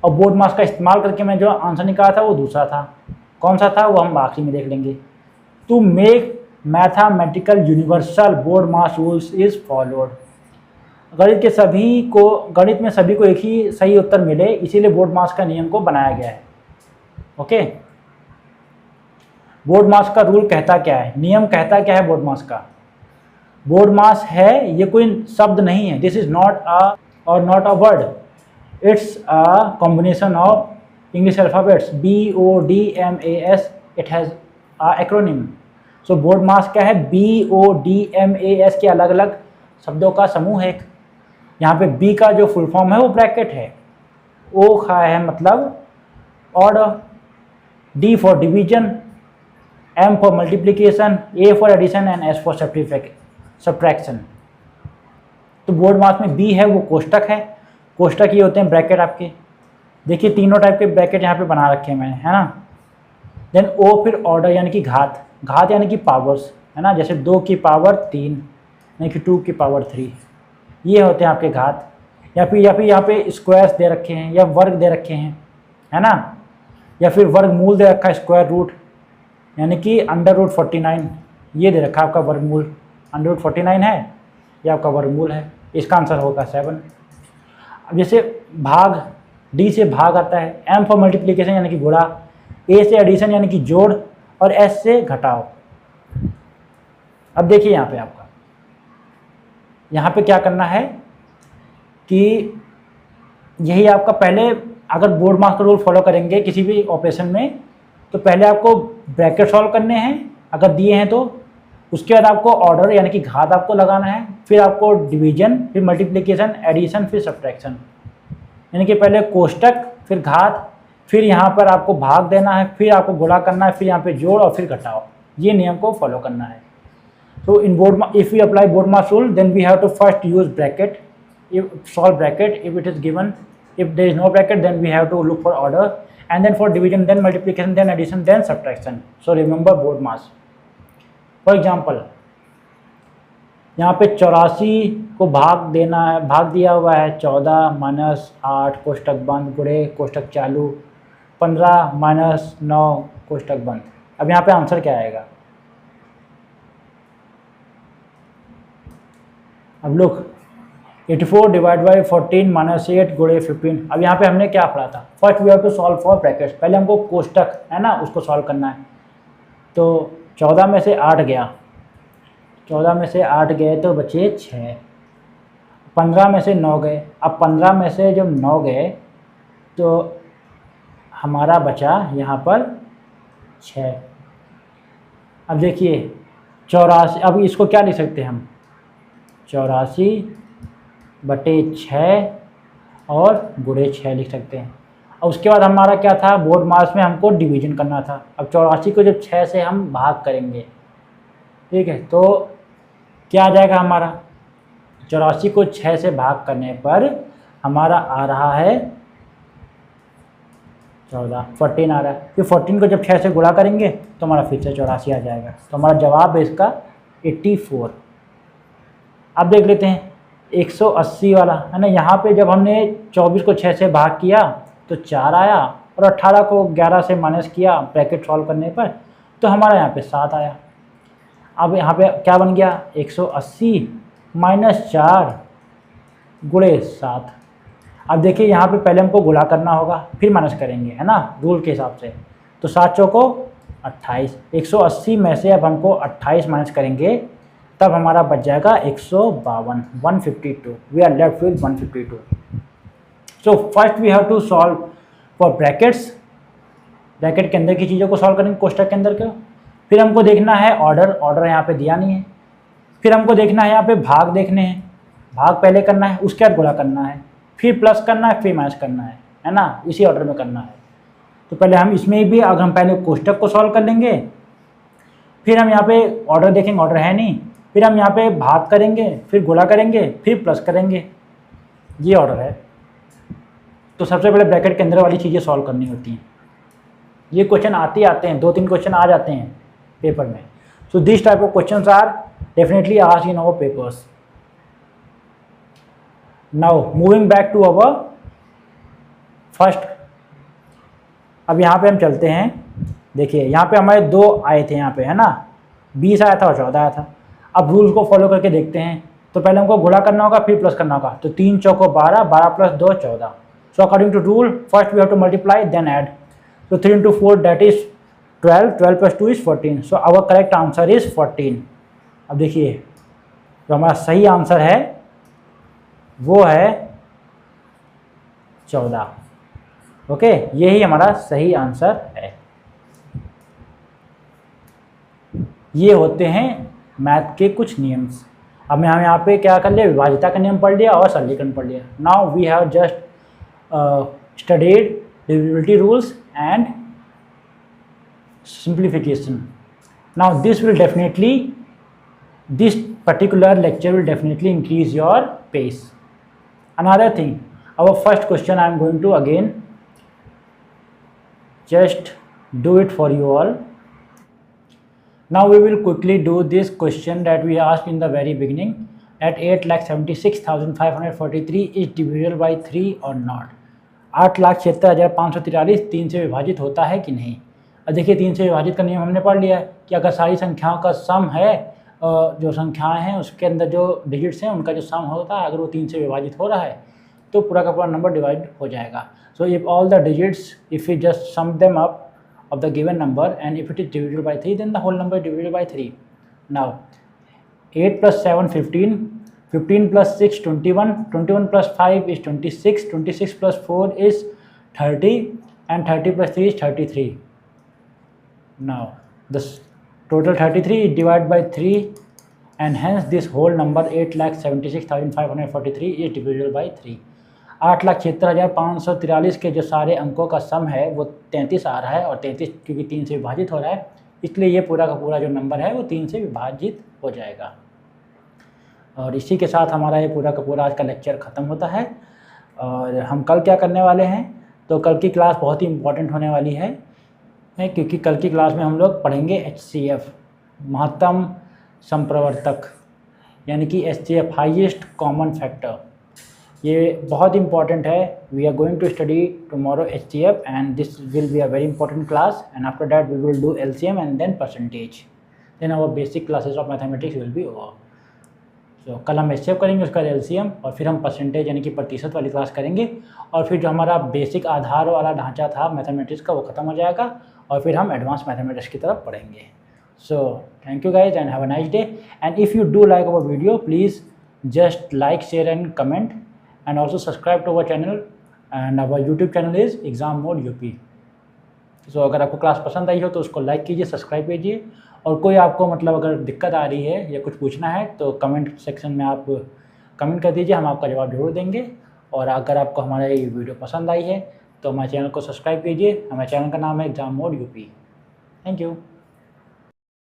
और बोर्ड मास का इस्तेमाल करके मैं जो आंसर निकाला था वो दूसरा था, कौन सा था वो हम आखिरी में देख लेंगे। To make mathematical universal BODMAS rules is followed. गणित में सभी को एक ही सही उत्तर मिले, इसीलिए बोर्ड मास का नियम को बनाया गया है। ओके, बोर्ड मास का रूल कहता क्या है, नियम कहता क्या है बोर्ड मास का? बोर्ड मास है, ये कोई शब्द नहीं है, this is not a word, it's a combination of English alphabets BODMAS, it has a acronym। so board mass क्या है? BODMAS के अलग अलग शब्दों का समूह है। यहाँ पे B का जो फुल फॉर्म है वो ब्रैकेट है, O का है मतलब order, D for division, M for multiplication, A for addition and S for subtraction. तो बोर्ड मास में B है वो कोष्टक है, कोष्टक ये होते हैं ब्रैकेट आपके। देखिए तीनों टाइप के ब्रैकेट यहाँ पे बना रखे हैं मैंने, है ना। देन ओ फिर ऑर्डर यानी कि घात, घात यानी कि पावर्स, है ना, जैसे 2 की पावर 3 यानी कि 2 की पावर 3, ये होते हैं आपके घात। या फिर यहाँ पे स्क्वायर्स दे रखे हैं या वर्ग दे रखे हैं, है ना, या फिर वर्गमूल दे रखा है, स्क्वायर रूट यानी कि √49, ये दे रखा है आपका वर्गमूल, √49 है, ये आपका वर्गमूल है, इसका आंसर होगा 7। अब जैसे भाग, डी से भाग आता है, एम फॉर मल्टीप्लिकेशन यानी कि गुणा, ए से एडिशन यानी कि जोड़, और एस से घटाओ। अब देखिए यहाँ पे आपका, यहाँ पे क्या करना है कि यही आपका पहले, अगर बोर्ड मास का रूल फॉलो करेंगे किसी भी ऑपरेशन में, तो पहले आपको ब्रैकेट सॉल्व करने हैं अगर दिए हैं तो, उसके बाद आपको ऑर्डर यानी कि घात आपको लगाना है, फिर आपको डिवीजन, फिर मल्टीप्लिकेशन, एडिशन, फिर सब्ट्रैक्शन, यानी कि पहले कोष्टक, फिर घात, फिर यहाँ पर आपको भाग देना है, फिर आपको गुणा करना है, फिर यहाँ पे जोड़ और फिर घटाओ, ये नियम को फॉलो करना है। तो इन बोर्ड, if you apply BODMAS rule then we have to first use bracket, solve bracket if it is given, if there is no bracket then we have to look for order, and then for division then multiplication then addition then subtraction. So remember board mass. For example, यहाँ पे 84 को भाग देना है, भाग दिया हुआ है 14 माइनस 8 कोष्टक बंद गुणे कोष्टक चालू 15 माइनस 9 कोष्टक बंद। अब यहाँ पे आंसर क्या आएगा? अब लोग 84 डिवाइड बाई 14 माइनस 8 गुणे 15। अब यहाँ पे हमने क्या पढ़ा था? First we have to solve for brackets, पहले हमको कोष्टक है ना उसको सॉल्व करना है। तो 14 में से 8 गया, 14 में से 8 गए तो बचे 6, 15 में से 9 गए, अब 15 में से जब 9 गए तो हमारा बचा यहाँ पर 6। अब देखिए 84, अब इसको क्या लिख सकते हैं हम? 84/6 और गुणे 6 लिख सकते हैं। और उसके बाद हमारा क्या था? बोर्ड मास में हमको डिवीजन करना था। अब 84 को जब 6 से हम भाग करेंगे, ठीक है, तो क्या आ जाएगा हमारा? 84 को 6 से भाग करने पर हमारा आ रहा है 14 आ रहा है। फिर 14 को जब 6 से गुणा करेंगे तो हमारा फिर से 84 आ जाएगा। तो हमारा जवाब है इसका 84। अब देख लेते हैं 180 वाला, है ना। यहाँ पे जब हमने 24 को 6 से भाग किया तो 4 आया, और 18 को 11 से माइनस किया ब्रैकेट सॉल्व करने पर तो हमारा यहाँ पे 7 आया। अब यहाँ पे क्या बन गया? 180 माइनस 4 गुणे 7। अब देखिए यहाँ पे पहले हमको गुणा करना होगा फिर माइनस करेंगे, है ना, रूल के हिसाब से। तो 7 चौको 28, 180 में से अब हमको 28 माइनस करेंगे तब हमारा बच जाएगा 152, 152। We are left with 152। So first we have to solve for brackets, bracket के अंदर की चीज़ों को सॉल्व करेंगे, कोष्टक के अंदर के। फिर हमको देखना है ऑर्डर यहाँ पे दिया नहीं है। फिर हमको देखना है यहाँ पे भाग देखने हैं, भाग पहले करना है, उसके बाद गुणा करना है, फिर प्लस करना है, फिर माइनस करना है ना, इसी ऑर्डर में करना है। तो पहले हम इसमें भी अगर हम पहले कोष्टक को सॉल्व कर लेंगे, फिर हम यहाँ पे ऑर्डर देखेंगे, ऑर्डर है नहीं, फिर हम यहाँ पे भाग करेंगे, फिर गुणा करेंगे, फिर प्लस करेंगे, ये ऑर्डर है। तो सबसे पहले ब्रैकेट के अंदर वाली चीज़ें सॉल्व करनी होती हैं। ये क्वेश्चन आते हैं, 2-3 क्वेश्चन आ जाते हैं पेपर में। So this type of questions are definitely asked in our papers. Now moving back to our first, अब यहाँ पे हम चलते हैं। देखिए यहाँ पे हमारे 2 आए थे, यहाँ पे है ना 20 आया था और 14 आया था। अब रूल्स को फॉलो करके देखते हैं। तो पहले हमको गुणा करना होगा फिर प्लस करना होगा। तो 3 चौको 12, 12 plus 2 14। So according to rule first we have to multiply then add. So 3 into 4 that is 12, 12 plus 2 is 14. So our correct answer is 14. अब देखिए जो हमारा सही आंसर है वो है 14। ओके, यही हमारा सही आंसर है। ये होते हैं मैथ के कुछ नियम्स। अब हम यहाँ पे क्या कर लिया? विभाज्यता का नियम पढ़ लिया और सरलीकरण पढ़ लिया। Now we have just studied divisibility rules and simplification. Now this particular lecture will definitely increase your pace. Another thing, our first question I am going to again just do it for you all. Now we will quickly do this question that we asked in the very beginning, at 8,76,543 is divisible by 3 or not. 8,76,543 3 से विभाजित होता है कि नहीं। अब देखिए 3 से विभाजित का नियम हमने पढ़ लिया है कि अगर सारी संख्याओं का सम है, जो संख्याएं हैं उसके अंदर जो डिजिट्स हैं उनका जो सम होता है, अगर वो 3 से विभाजित हो रहा है तो पूरा का पूरा नंबर डिवाइड हो जाएगा। So if all the digits, if you just sum them up of the given number and if it is divisible by 3, then the whole number is divisible by 3. Now 8 plus 7 15, 15 plus 6 21, 21 plus 5 is 26, 26 plus 4 is 30 and 30 plus 3 is 33. Now this total 33 is divided by 3 and hence this whole number 8,76,543 is divisible by 3. 8,76,543 के जो सारे अंकों का सम है वो 33 आ रहा है और 33 क्योंकि 3 से विभाजित हो रहा है इसलिए ये पूरा का पूरा जो नंबर है वो 3 से विभाजित हो जाएगा। और इसी के साथ हमारा ये पूरा का पूरा आज का लेक्चर ख़त्म होता है। और हम कल क्या करने वाले हैं, तो कल की क्लास बहुत ही इम्पोर्टेंट होने वाली है क्योंकि कल की क्लास में हम लोग पढ़ेंगे HCF, महत्तम संप्रवर्तक, यानी कि HCF हाईएस्ट कॉमन फैक्टर। ये बहुत इंपॉर्टेंट है। We are going to study tomorrow HCF and this will be a very important class and after that we will do LCM and then percentage, then our basic classes of mathematics will be over. तो कल हम HCF करेंगे, उसका LCM और फिर हम percentage यानी कि प्रतिशत वाली क्लास करेंगे और फिर जो हमारा बेसिक आधार वाला ढांचा था मैथमेटिक्स का वो ख़त्म हो जाएगा और फिर हम एडवांस मैथमेटिक्स की तरफ पढ़ेंगे। So thank you guys and have a nice day and if you do like our video please just like, share and comment and also subscribe to our channel and our YouTube channel is Exam Mode UP. So अगर आपको class पसंद आई हो तो उसको like कीजिए, subscribe कीजिए और कोई आपको मतलब अगर दिक्कत आ रही है या कुछ पूछना है तो कमेंट सेक्शन में आप कमेंट कर दीजिए, हम आपका जवाब जरूर देंगे। और अगर आपको हमारा ये वीडियो पसंद आई है तो हमारे चैनल को सब्सक्राइब कीजिए। हमारे चैनल का नाम है exam mode UP. Thank you.